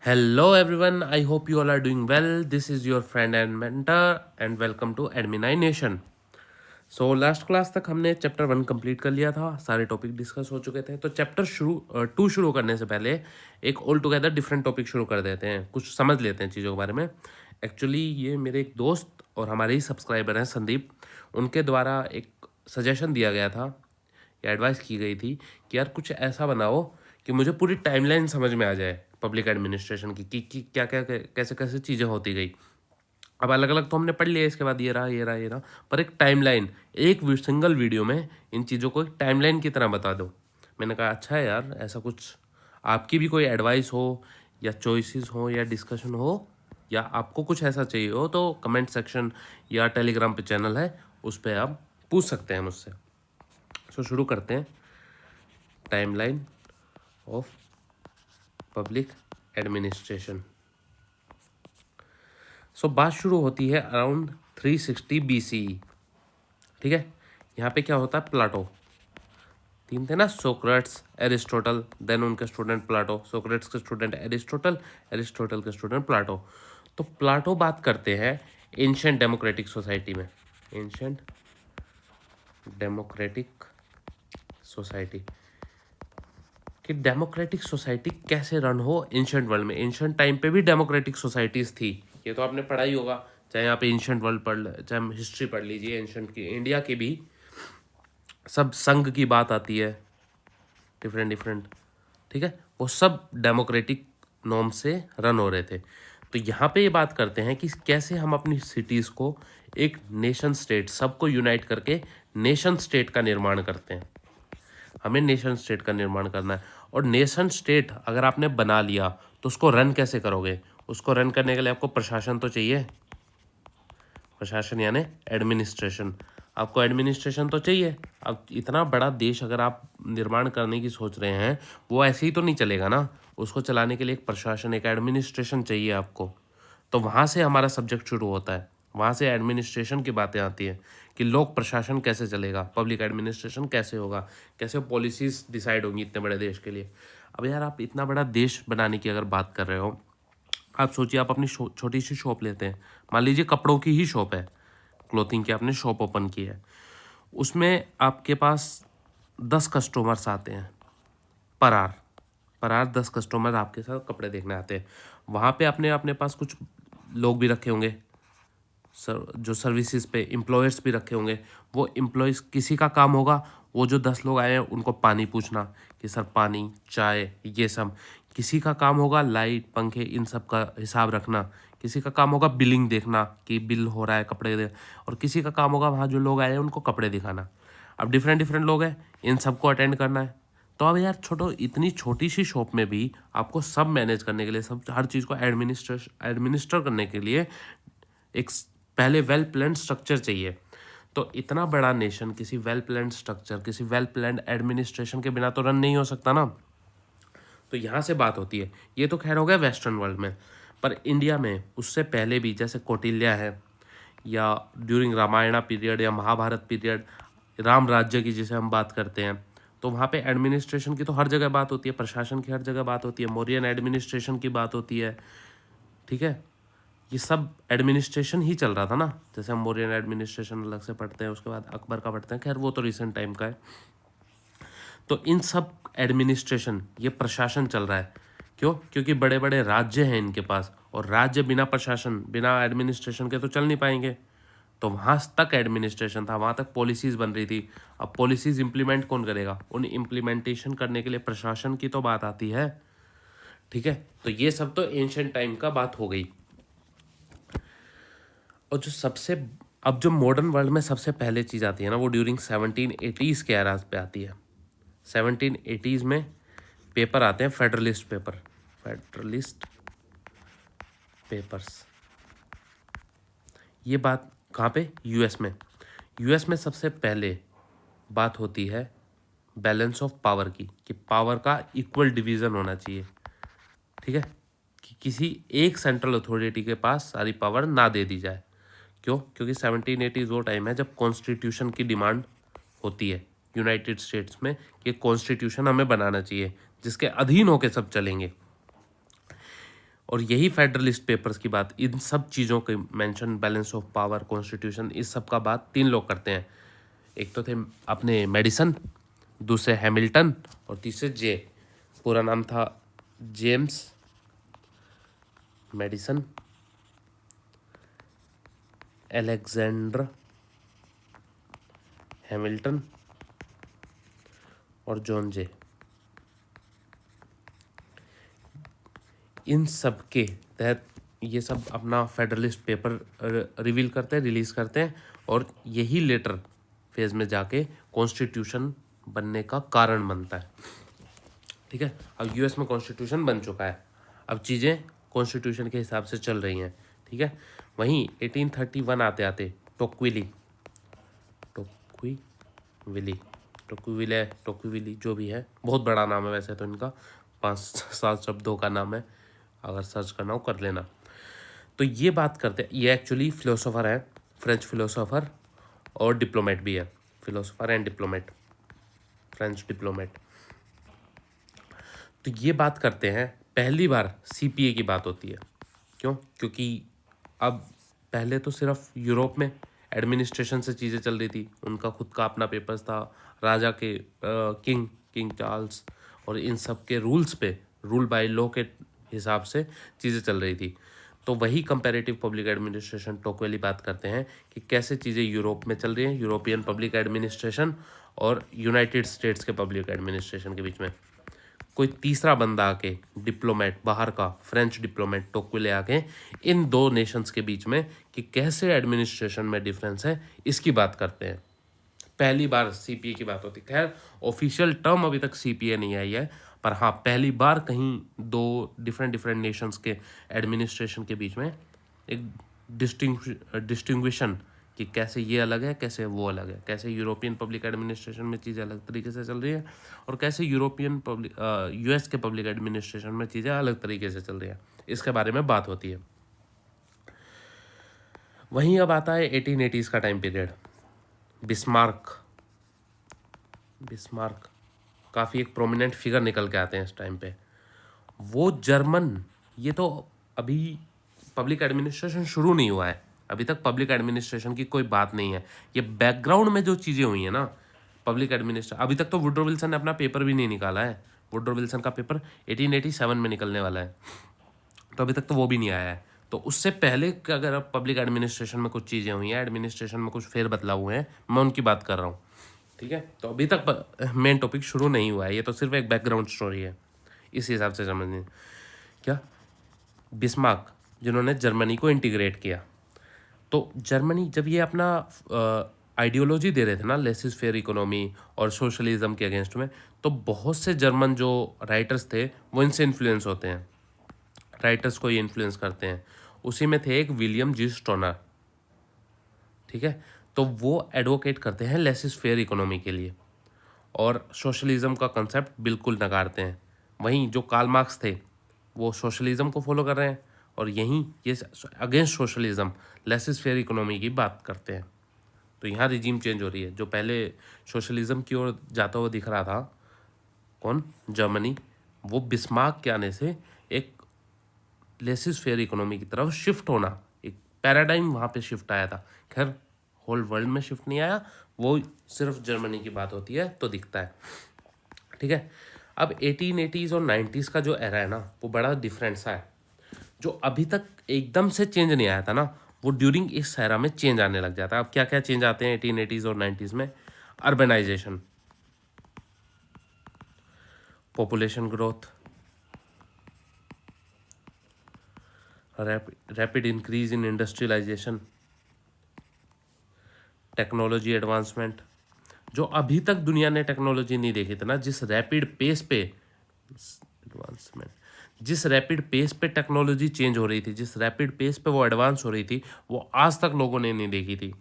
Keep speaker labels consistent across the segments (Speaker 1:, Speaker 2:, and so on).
Speaker 1: Hello everyone, I hope you all are doing well. This is your friend and mentor and welcome to Admin Nation. So last class तक हमने chapter 1 complete कर लिया था, सारे topic discuss हो चुके थे। तो चैप्टर 2 शुरू करने से पहले एक ऑल टुगेदर डिफरेंट टॉपिक शुरू कर देते हैं, कुछ समझ लेते हैं चीज़ों के बारे में। एक्चुअली ये मेरे एक दोस्त और हमारे ही सब्सक्राइबर हैं संदीप, उनके द्वारा एक सजेशन दिया गया था या एडवाइस की गई थी कि यार कुछ ऐसा बनाओ कि मुझे पूरी टाइमलाइन समझ में आ जाए पब्लिक एडमिनिस्ट्रेशन की कि क्या क्या कैसे कैसे चीज़ें होती गई। अब अलग अलग तो हमने पढ़ लिया, इसके बाद ये रहा, पर एक टाइमलाइन, एक सिंगल वीडियो में इन चीज़ों को एक टाइमलाइन की तरह बता दो। मैंने कहा अच्छा है यार, ऐसा कुछ आपकी भी कोई एडवाइस हो या चॉइसेस हो या डिस्कशन हो या आपको कुछ ऐसा चाहिए हो तो कमेंट सेक्शन या टेलीग्राम पे चैनल है, उस पर आप पूछ सकते हैं मुझसे। सो शुरू करते हैं टाइमलाइन ऑफ पब्लिक एडमिनिस्ट्रेशन। सो बात शुरू होती है अराउंड 360 BCE। ठीक है, यहाँ पे क्या होता है, प्लाटो, तीन थे ना, सोक्रेट्स, एरिस्टोटल, देन उनके स्टूडेंट प्लाटो, सोक्रेट्स के स्टूडेंट एरिस्टोटल, एरिस्टोटल के स्टूडेंट प्लाटो। तो प्लाटो बात करते हैं एंशिएंट डेमोक्रेटिक सोसाइटी में, एंशिएंट डेमोक्रेटिक सोसाइटी कि डेमोक्रेटिक सोसाइटी कैसे रन हो एंशिएंट वर्ल्ड में। एंशिएंट टाइम पे भी डेमोक्रेटिक सोसाइटीज़ थी, ये तो आपने पढ़ा ही होगा, चाहे यहाँ पे एंशिएंट वर्ल्ड पढ़, चाहे हिस्ट्री पढ़ लीजिए एंशिएंट की, इंडिया की भी सब संघ की बात आती है, डिफरेंट डिफरेंट, ठीक है, वो सब डेमोक्रेटिक नॉर्म से रन हो रहे थे। तो यहाँ पे ये बात करते हैं कि कैसे हम अपनी सिटीज़ को एक नेशन स्टेट, सबको यूनाइट करके नेशन स्टेट का निर्माण करते हैं। हमें नेशन स्टेट का निर्माण करना है, और नेशन स्टेट अगर आपने बना लिया तो उसको रन कैसे करोगे? उसको रन करने के लिए आपको प्रशासन तो चाहिए, प्रशासन यानी एडमिनिस्ट्रेशन। आपको एडमिनिस्ट्रेशन तो चाहिए। अब इतना बड़ा देश अगर आप निर्माण करने की सोच रहे हैं, वो ऐसे ही तो नहीं चलेगा ना, उसको चलाने के लिए एक प्रशासन, एक एडमिनिस्ट्रेशन चाहिए आपको। तो वहाँ से हमारा सब्जेक्ट शुरू होता है, वहाँ से एडमिनिस्ट्रेशन की बातें आती हैं कि लोक प्रशासन कैसे चलेगा, पब्लिक एडमिनिस्ट्रेशन कैसे होगा, कैसे पॉलिसीज़ डिसाइड होंगी इतने बड़े देश के लिए। अब यार आप इतना बड़ा देश बनाने की अगर बात कर रहे हो, आप सोचिए आप अपनी छोटी सी शॉप लेते हैं, मान लीजिए कपड़ों की ही शॉप है, क्लोथिंग की आपने शॉप ओपन की है, उसमें आपके पास 10 कस्टमर्स आते हैं पर आर 10 कस्टमर आपके साथ कपड़े देखने आते हैं। वहाँ पे आपने अपने पास कुछ लोग भी रखे होंगे, जो सर्विसेज पे एम्प्लॉयर्स भी रखे होंगे। वो एम्प्लॉयज़ किसी का काम होगा, वो जो 10 लोग आए हैं उनको पानी पूछना कि सर पानी, चाय, ये सब। किसी का काम होगा लाइट, पंखे, इन सब का हिसाब रखना। किसी का काम होगा बिलिंग देखना कि बिल हो रहा है, कपड़े दे, और किसी का काम होगा वहाँ जो लोग आए हैं उनको कपड़े दिखाना। अब डिफरेंट डिफरेंट लोग हैं, इन सबको अटेंड करना है। तो अब यार छोटो, इतनी छोटी सी शॉप में भी आपको सब मैनेज करने के लिए, सब हर चीज़ को एडमिनिस्टर करने के लिए एक पहले वेल प्लान स्ट्रक्चर चाहिए। तो इतना बड़ा नेशन किसी वेल प्लान स्ट्रक्चर, किसी वेल प्लान एडमिनिस्ट्रेशन के बिना तो रन नहीं हो सकता ना। तो यहाँ से बात होती है। ये तो खैर हो गया वेस्टर्न वर्ल्ड में, पर इंडिया में उससे पहले भी जैसे कौटिल्य है, या ड्यूरिंग रामायणा पीरियड या महाभारत पीरियड, राम राज्य की जिसे हम बात करते हैं, तो वहाँ पे एडमिनिस्ट्रेशन की तो हर जगह बात होती है, प्रशासन की हर जगह बात होती है, मौर्यन एडमिनिस्ट्रेशन की बात होती है। ठीक है, ये सब एडमिनिस्ट्रेशन ही चल रहा था ना। जैसे हम मौर्यन एडमिनिस्ट्रेशन अलग से पढ़ते हैं, उसके बाद अकबर का पढ़ते हैं, खैर वो तो रिसेंट टाइम का है। तो इन सब एडमिनिस्ट्रेशन, ये प्रशासन चल रहा है। क्यों? क्योंकि बड़े बड़े राज्य हैं इनके पास, और राज्य बिना प्रशासन, बिना एडमिनिस्ट्रेशन के तो चल नहीं पाएंगे। तो वहाँ तक एडमिनिस्ट्रेशन था, वहाँ तक पॉलिसीज़ बन रही थी। अब पॉलिसीज़ इम्प्लीमेंट कौन करेगा? उन इम्प्लीमेंटेशन करने के लिए प्रशासन की तो बात आती है। ठीक है, तो ये सब तो एंशिएंट टाइम का बात हो गई। और जो सबसे, अब जो मॉडर्न वर्ल्ड में सबसे पहले चीज़ आती है ना, वो ड्यूरिंग 1780s के एराज पे आती है। 1780s में पेपर आते हैं, फेडरलिस्ट पेपर, फेडरलिस्ट पेपर्स। ये बात कहाँ पे? यूएस में। यूएस में सबसे पहले बात होती है बैलेंस ऑफ पावर की, कि पावर का इक्वल डिवीज़न होना चाहिए। ठीक है, कि किसी एक सेंट्रल अथॉरिटी के पास सारी पावर ना दे दी जाए। क्यों? क्योंकि 1780 वो टाइम है जब कॉन्स्टिट्यूशन की डिमांड होती है यूनाइटेड स्टेट्स में कि कॉन्स्टिट्यूशन हमें बनाना चाहिए जिसके अधीन होकर सब चलेंगे। और यही फेडरलिस्ट पेपर्स की बात, इन सब चीज़ों के mention, balance of power, constitution, इस सब का बात 3 लोग करते हैं। एक तो थे अपने मेडिसन, दूसरे हैमिल्टन और तीसरे जे। पूरा नाम था जेम्स मेडिसन अलेक्जेंडर हैमिल्टन और जॉन जे। इन सब के तहत ये सब अपना फेडरलिस्ट पेपर रिवील करते हैं, रिलीज़ करते हैं, और यही लेटर फेज में जाके कॉन्स्टिट्यूशन बनने का कारण बनता है। ठीक है, अब यूएस में कॉन्स्टिट्यूशन बन चुका है, अब चीज़ें कॉन्स्टिट्यूशन के हिसाब से चल रही हैं। ठीक है, वहीं 1831 आते आते टोक्विली जो भी है, बहुत बड़ा नाम है वैसे तो इनका, 5-7 शब्दों का नाम है, अगर सर्च करना हो कर लेना। तो ये बात करते हैं, ये एक्चुअली फिलोसोफर है, फ्रेंच फिलोसोफर और डिप्लोमेट भी है, philosopher and diplomat, French diplomat. तो ये बात करते हैं, पहली बार सीपीए की बात होती है। क्यों? क्योंकि अब पहले तो सिर्फ यूरोप में एडमिनिस्ट्रेशन से चीज़ें चल रही थी, उनका खुद का अपना पेपर्स था, राजा के किंग चार्ल्स और इन सब के रूल्स पे, रूल बाय लॉ के हिसाब से चीज़ें चल रही थी। तो वही कंपैरेटिव पब्लिक एडमिनिस्ट्रेशन टोक्वेली बात करते हैं कि कैसे चीज़ें यूरोप में चल रही हैं, यूरोपियन पब्लिक एडमिनिस्ट्रेशन और यूनाइटेड स्टेट्स के पब्लिक एडमिनिस्ट्रेशन के बीच में। कोई तीसरा बंदा आके, डिप्लोमेट बाहर का, फ्रेंच डिप्लोमेट टोक्विले आके इन दो नेशंस के बीच में कि कैसे एडमिनिस्ट्रेशन में डिफरेंस है, इसकी बात करते हैं। पहली बार सीपीए की बात होती है। खैर ऑफिशियल टर्म अभी तक सीपीए नहीं आई है, पर हाँ पहली बार कहीं दो डिफरेंट नेशंस के एडमिनिस्ट्रेशन के बीच में एक डिस्टिंग्विशन कि कैसे ये अलग है, कैसे वो अलग है, कैसे यूरोपियन पब्लिक एडमिनिस्ट्रेशन में चीज़ें अलग तरीके से चल रही है और कैसे यूरोपियन पब्लिक यूएस के पब्लिक एडमिनिस्ट्रेशन में चीज़ें अलग तरीके से चल रही है, इसके बारे में बात होती है। वहीं अब आता है 1880s का टाइम पीरियड। बिस्मार्क काफ़ी एक प्रोमिनेंट फिगर निकल के आते हैं इस टाइम पे। वो जर्मन, ये तो अभी पब्लिक एडमिनिस्ट्रेशन शुरू नहीं हुआ है, अभी तक पब्लिक एडमिनिस्ट्रेशन की कोई बात नहीं है। ये बैकग्राउंड में जो चीज़ें हुई हैं ना पब्लिक एडमिनिस्ट्रेशन, अभी तक तो वुडरो विल्सन ने अपना पेपर भी नहीं निकाला है। वुडरो विल्सन का पेपर 1887 में निकलने वाला है, तो अभी तक तो वो भी नहीं आया है। तो उससे पहले कि अगर अब पब्लिक एडमिनिस्ट्रेशन में कुछ चीज़ें हुई हैं, एडमिनिस्ट्रेशन में कुछ फेर बदलाव हुए हैं, मैं उनकी बात कर रहा हूँ। ठीक है, तो अभी तक मेन टॉपिक शुरू नहीं हुआ है, ये तो सिर्फ एक बैकग्राउंड स्टोरी है, इस हिसाब से समझिए। क्या बिस्मार्क, जिन्होंने जर्मनी को इंटीग्रेट किया, तो जर्मनी जब ये अपना आइडियोलॉजी दे रहे थे ना, लेसिस फेयर इकोनॉमी और सोशलिज्म के अगेंस्ट में, तो बहुत से जर्मन जो राइटर्स थे वो इनसे इन्फ्लुएंस होते हैं, राइटर्स को ये इन्फ्लुएंस करते हैं। उसी में थे एक विलियम जी स्टोनर। ठीक है, तो वो एडवोकेट करते हैं लेसिस फेयर इकोनॉमी के लिए और सोशलिज्म का कंसेप्ट बिल्कुल नकारते हैं। वहीं जो कार्ल मार्क्स थे वो सोशलिज्म को फॉलो कर रहे हैं और यहीं ये against socialism, laces fair economy की बात करते हैं। तो यहाँ रिजीम चेंज हो रही है। जो पहले सोशलिज्म की ओर जाता हुआ दिख रहा था, कौन? जर्मनी, वो बिस्मार्क के आने से एक लेसिस फेयर इकोनॉमी की तरफ शिफ्ट होना, एक पैराडाइम वहाँ पे शिफ्ट आया था। खैर होल वर्ल्ड में शिफ्ट नहीं आया, वो सिर्फ जर्मनी की बात होती है तो दिखता है। ठीक है, अब 1880s और 90s का जो एरा है ना, वो बड़ा डिफरेंट सा है। जो अभी तक एकदम से चेंज नहीं आया था ना, वो ड्यूरिंग इस एरा में चेंज आने लग जाता है। अब क्या क्या चेंज आते हैं 1880s और 90s में? Urbanisation, population growth, rapid increase in industrialisation, technology advancement. जो अभी तक दुनिया ने टेक्नोलॉजी नहीं देखी थी ना, जिस रैपिड पेस पे एडवांसमेंट, जिस रैपिड पेस पे टेक्नोलॉजी चेंज हो रही थी, जिस रैपिड पेस पे वो एडवांस हो रही थी, वो आज तक लोगों ने नहीं देखी थी।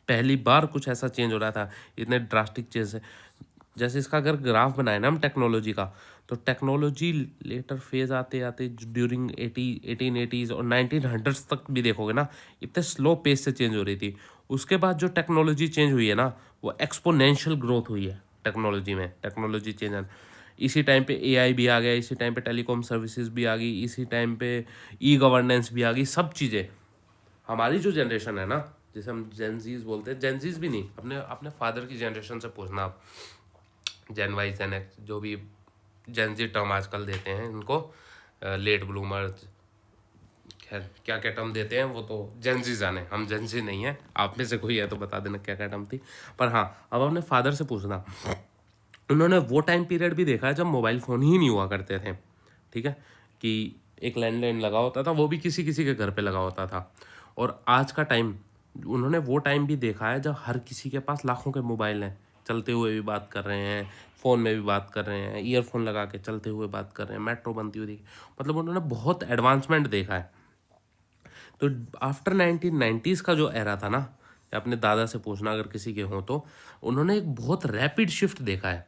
Speaker 1: पहली बार कुछ ऐसा चेंज हो रहा था, इतने ड्रास्टिक चेंज है। जैसे इसका अगर ग्राफ बनाए ना हम टेक्नोलॉजी का, तो टेक्नोलॉजी लेटर फेज आते आते ड्यूरिंग 1880s और 1900s तक भी देखोगे ना, इतने स्लो पेस से चेंज हो रही थी। उसके बाद जो टेक्नोलॉजी चेंज हुई है ना, वो एक्सपोनेंशियल ग्रोथ हुई है टेक्नोलॉजी में, टेक्नोलॉजी चेंज। इसी टाइम पे एआई भी आ गया, इसी टाइम पे टेलीकॉम सर्विसेज भी आ गई, इसी टाइम पे ई गवर्नेंस भी आ गई। सब चीज़ें हमारी जो जनरेशन है ना, जैसे हम जेनजीज बोलते हैं, जेनजीज भी नहीं, अपने अपने फादर की जनरेशन से पूछना आप, जेन वाई जेन एक्स, जो भी जेनजी टर्म आजकल देते हैं इनको, लेट ब्लूमर, खैर क्या क्या टर्म देते हैं वो तो जेनजी जाने, हम जेनजी नहीं है। आप में से कोई है तो बता देना क्या क्या टर्म थी। पर हाँ, अब अपने फादर से पूछना, उन्होंने वो टाइम पीरियड भी देखा है जब मोबाइल फ़ोन ही नहीं हुआ करते थे। ठीक है, कि एक लैंडलाइन लगा होता था, वो भी किसी किसी के घर पे लगा होता था। और आज का टाइम, उन्होंने वो टाइम भी देखा है जब हर किसी के पास लाखों के मोबाइल हैं, चलते हुए भी बात कर रहे हैं, फ़ोन में भी बात कर रहे हैं, ईयरफोन लगा के चलते हुए बात कर रहे हैं, मेट्रो बनती हुई देखी। मतलब उन्होंने बहुत एडवांसमेंट देखा है। तो आफ्टर 1990s का जो एरा था ना, या अपने दादा से पूछना अगर किसी के हों तो, उन्होंने एक बहुत रैपिड शिफ्ट देखा है।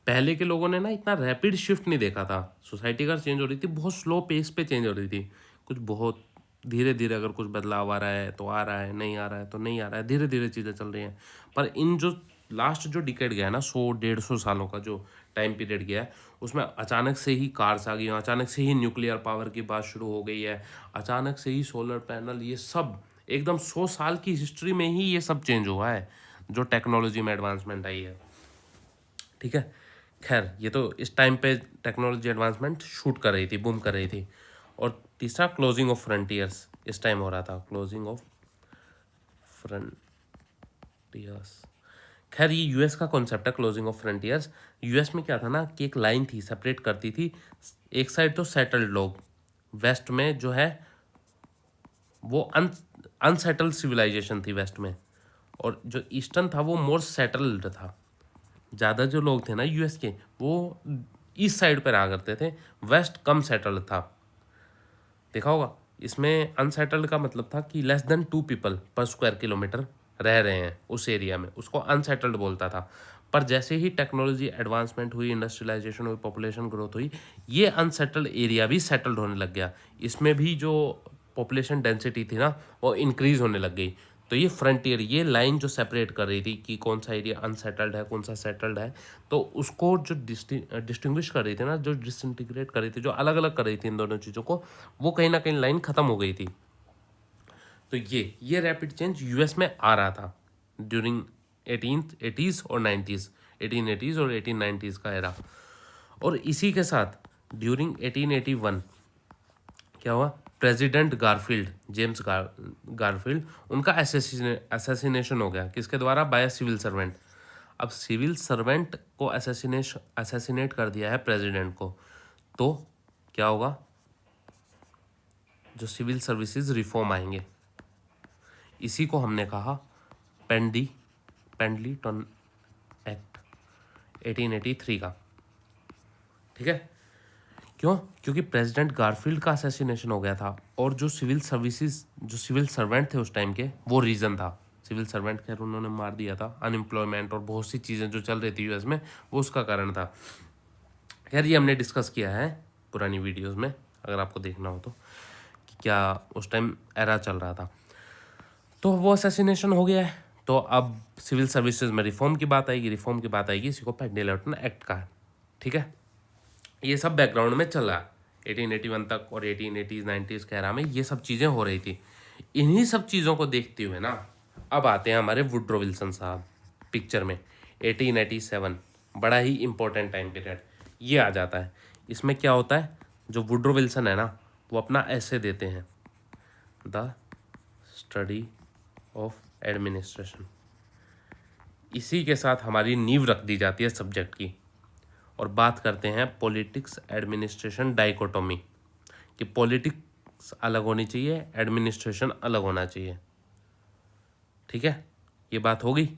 Speaker 1: पहले के लोगों ने ना इतना रैपिड शिफ्ट नहीं देखा था। सोसाइटी अगर चेंज हो रही थी, बहुत स्लो पेस पे चेंज हो रही थी। कुछ बहुत धीरे धीरे अगर कुछ बदलाव आ रहा है तो आ रहा है, नहीं आ रहा है तो नहीं आ रहा है, धीरे धीरे चीज़ें चल रही हैं। पर इन जो लास्ट जो डिकेड गया है ना, 100-150 सालों का जो टाइम पीरियड गया है, उसमें अचानक से ही कार्स आ गई हैं, अचानक से ही न्यूक्लियर पावर की बात शुरू हो गई है, अचानक से ही सोलर पैनल, ये सब एकदम 100 साल की हिस्ट्री में ही ये सब चेंज हुआ है, जो टेक्नोलॉजी में एडवांसमेंट आई है। ठीक है, खैर ये तो इस टाइम पे टेक्नोलॉजी एडवांसमेंट शूट कर रही थी, बूम कर रही थी। और तीसरा क्लोजिंग ऑफ फ्रंटियर्स इस टाइम हो रहा था, क्लोजिंग ऑफ फ्रंटियर्स। खैर ये यूएस का कॉन्सेप्ट है, क्लोजिंग ऑफ फ्रंटियर्स। यूएस में क्या था ना कि एक लाइन थी, सेपरेट करती थी। एक साइड तो सेटल्ड लोग, वेस्ट में जो है वो अनसेटल्ड सिविलाइजेशन थी वेस्ट में, और जो ईस्टर्न था वो मोर सेटल्ड था। ज़्यादा जो लोग थे ना यूएस के, वो ईस्ट साइड पर रहा करते थे, वेस्ट कम सेटल्ड था। देखा होगा, इसमें अनसेटल्ड का मतलब था कि लेस देन 2 पीपल पर स्क्वायर किलोमीटर रह रहे हैं उस एरिया में, उसको अनसेटल्ड बोलता था। पर जैसे ही टेक्नोलॉजी एडवांसमेंट हुई, इंडस्ट्रियलाइजेशन हुई, पॉपुलेशन ग्रोथ हुई, ये अनसेटल्ड एरिया भी सेटल्ड होने लग गया। इसमें भी जो पॉपुलेशन डेंसिटी थी ना, वो इंक्रीज होने लग गई। तो ये फ्रंटियर, ये लाइन जो सेपरेट कर रही थी कि कौन सा एरिया अनसेटल्ड है, कौन सा सेटल्ड है, तो उसको जो डिस्टिंग्विश कर रही थी ना, जो डिसइंटीग्रेट कर रही थी, जो अलग अलग कर रही थी इन दोनों चीज़ों को, वो कहीं ना कहीं लाइन ख़त्म हो गई थी। तो ये रैपिड चेंज यूएस में आ रहा था ड्यूरिंग 1880s और 90s, 1880s और 1890s का एरा। और इसी के साथ ड्यूरिंग 1881 क्या हुआ, प्रेसिडेंट गारफील्ड, जेम्स गारफील्ड, उनका असैसिनेशन हो गया। किसके द्वारा? By civil servant. अब सिविल सर्वेंट को असैसिनेट कर दिया है प्रेसिडेंट को, तो क्या होगा, जो सिविल सर्विसेज रिफॉर्म आएंगे। इसी को हमने कहा पेंडलीटन एक्ट 1883 का। ठीक है, क्यों? क्योंकि प्रेसिडेंट गारफील्ड का असैसिनेशन हो गया था, और जो सिविल सर्विसेज, जो सिविल सर्वेंट थे उस टाइम के, वो रीज़न था। सिविल सर्वेंट खैर उन्होंने मार दिया था, अनएम्प्लॉयमेंट और बहुत सी चीज़ें जो चल रही थी यूएस में, वो उसका कारण था। खैर ये हमने डिस्कस किया है पुरानी वीडियोस में, अगर आपको देखना हो तो, कि क्या उस टाइम एरा चल रहा था। तो वो असैसिनेशन हो गया है, तो अब सिविल सर्विसेज में रिफॉर्म की बात आएगी, रिफॉर्म की बात आएगी इसी को पेंडलीटन एक्ट का। ठीक है, ये सब बैकग्राउंड में चल रहा है 1881 तक, और 1880s 90s के एरा में ये सब चीज़ें हो रही थी। इन्हीं सब चीज़ों को देखते हुए ना, अब आते हैं हमारे वुड्रो विल्सन साहब पिक्चर में। 1887 बड़ा ही इंपॉर्टेंट टाइम पीरियड ये आ जाता है। इसमें क्या होता है, जो वुड्रो विल्सन है ना, वो अपना ऐसे देते हैं, द स्टडी ऑफ एडमिनिस्ट्रेशन। इसी के साथ हमारी नींव रख दी जाती है सब्जेक्ट की, और बात करते हैं पॉलिटिक्स एडमिनिस्ट्रेशन डाइकोटोमी, कि पॉलिटिक्स अलग होनी चाहिए, एडमिनिस्ट्रेशन अलग होना चाहिए। ठीक है, ये बात हो गई।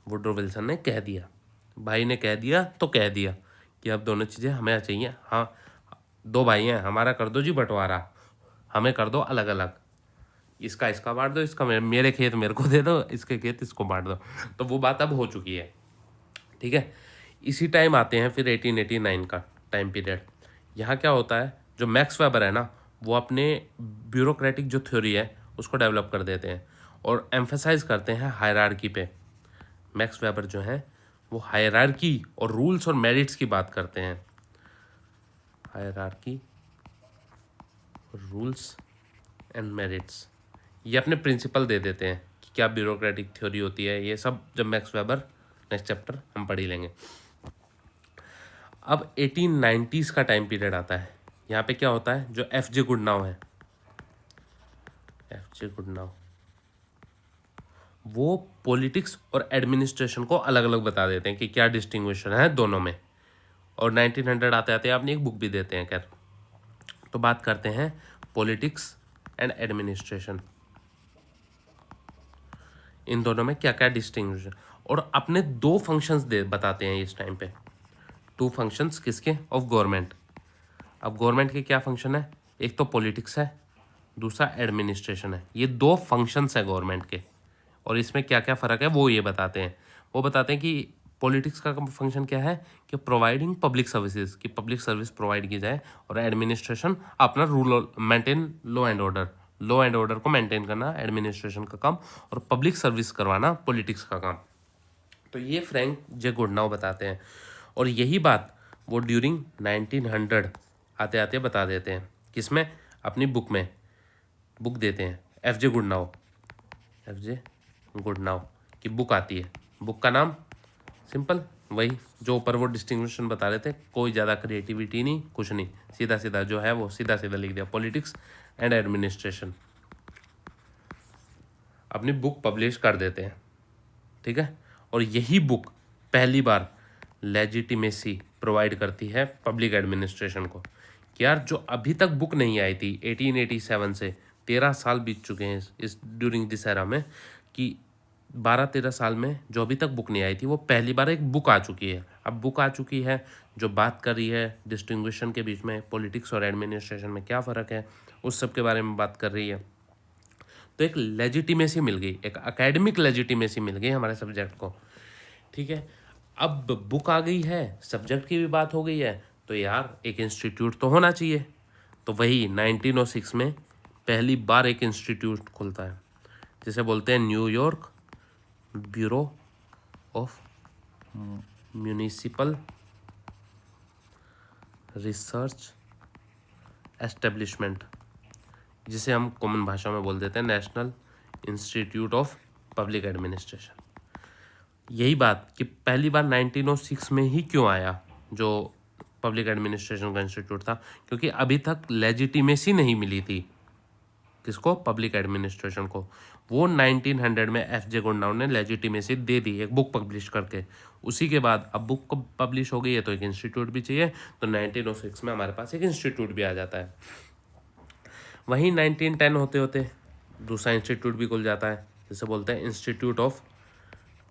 Speaker 1: वुड्रो विल्सन ने कह दिया, भाई ने कह दिया तो कह दिया कि अब दोनों चीज़ें हमें चाहिए। हाँ, दो भाई हैं, हमारा कर दो जी बंटवारा, हमें कर दो अलग अलग, इसका इसका बांट दो, इसका मेरे खेत मेरे को दे दो, इसके खेत इसको बांट दो। तो वो बात अब हो चुकी है। ठीक है, इसी टाइम आते हैं फिर 1889 का टाइम पीरियड। यहाँ क्या होता है, जो मैक्स वेबर है ना, वो अपने ब्यूरोक्रेटिक जो थ्योरी है उसको डेवलप कर देते हैं, और एम्फेसाइज करते हैं हायरार्की पे। मैक्स वेबर जो हैं वो हायरार्की और रूल्स और मेरिट्स की बात करते हैं। हायरार्की, रूल्स एंड मेरिट्स, ये अपने प्रिंसिपल दे देते हैं कि क्या ब्यूरोक्रेटिक थ्योरी होती है। ये सब जब मैक्स वेबर नेक्स्ट चैप्टर हम पढ़ ही लेंगे। अब 1890s का टाइम पीरियड आता है। यहाँ पे क्या होता है, जो एफ जे गुडनाव है, एफ जे गुडनाव, वो पॉलिटिक्स और एडमिनिस्ट्रेशन को अलग अलग बता देते हैं कि क्या डिस्टिंग्विशन है दोनों में। और 1900 आते आते अपनी एक बुक भी देते हैं। खैर, तो बात करते हैं पॉलिटिक्स एंड एडमिनिस्ट्रेशन, इन दोनों में क्या क्या डिस्टिंग्विशन, और अपने दो फंक्शंस दे बताते हैं इस टाइम पे। टू फंक्शंस किसके, ऑफ गवर्नमेंट। अब गवर्नमेंट के क्या फंक्शन है, एक तो पॉलिटिक्स है, दूसरा एडमिनिस्ट्रेशन है। ये दो फंक्शंस है गवर्नमेंट के, और इसमें क्या क्या फ़र्क है वो ये बताते हैं। वो बताते हैं कि पॉलिटिक्स का फंक्शन क्या है कि प्रोवाइडिंग पब्लिक सर्विसेज, की पब्लिक सर्विस प्रोवाइड की जाए, और एडमिनिस्ट्रेशन अपना rule maintain, law and order को मेंटेन करना एडमिनिस्ट्रेशन का काम, और पब्लिक सर्विस करवाना पॉलिटिक्स का काम। तो ये फ्रैंक जे गुडनाव बताते हैं, और यही बात वो ड्यूरिंग 1900 आते आते बता देते हैं। किसमें, अपनी बुक में, बुक देते हैं एफ जे गुडनाव, एफ जे गुडनाव की बुक आती है। बुक का नाम सिंपल, वही जो ऊपर वो डिस्टिंग्विशन बता रहे थे, कोई ज़्यादा क्रिएटिविटी नहीं, कुछ नहीं, सीधा सीधा जो है वो सीधा सीधा लिख दिया, पॉलिटिक्स एंड एडमिनिस्ट्रेशन। अपनी बुक पब्लिश कर देते हैं, ठीक है। और यही बुक पहली बार लेजिटिमेसी प्रोवाइड करती है पब्लिक एडमिनिस्ट्रेशन को, कि यार जो अभी तक बुक नहीं आई थी 1887 से, 13 साल बीत चुके हैं इस ड्यूरिंग दिस एरा में, कि 12-13 साल में जो अभी तक बुक नहीं आई थी, वो पहली बार एक बुक आ चुकी है। अब बुक आ चुकी है जो बात कर रही है डिस्टिंग्विशन के बीच में, पॉलिटिक्स और एडमिनिस्ट्रेशन में क्या फ़र्क है, उस सब के बारे में बात कर रही है। तो एक लेजिटिमेसी मिल गई, एक एकेडमिक लेजिटिमेसी मिल गई हमारे सब्जेक्ट को, ठीक है। अब बुक आ गई है, सब्जेक्ट की भी बात हो गई है, तो यार एक इंस्टीट्यूट तो होना चाहिए। तो वही 1906 में पहली बार एक इंस्टीट्यूट खुलता है, जिसे बोलते हैं New York bureau of municipal research establishment, जिसे हम कॉमन भाषा में बोल देते हैं national institute of public administration. यही बात कि पहली बार 1906 में ही क्यों आया जो पब्लिक एडमिनिस्ट्रेशन का इंस्टीट्यूट था, क्योंकि अभी तक लेजिटिमेसी नहीं मिली थी किसको, पब्लिक एडमिनिस्ट्रेशन को। वो 1900 में एफ जे गुडनाव ने लेजिटिमेसी दे दी एक बुक पब्लिश करके। उसी के बाद अब बुक पब्लिश हो गई है तो एक इंस्टीट्यूट भी चाहिए, तो 1906 में हमारे पास एक इंस्टीट्यूट भी आ जाता है। वहीं 1910 होते होते दूसरा इंस्टीट्यूट भी खुल जाता है, जिसे बोलते हैं इंस्टीट्यूट ऑफ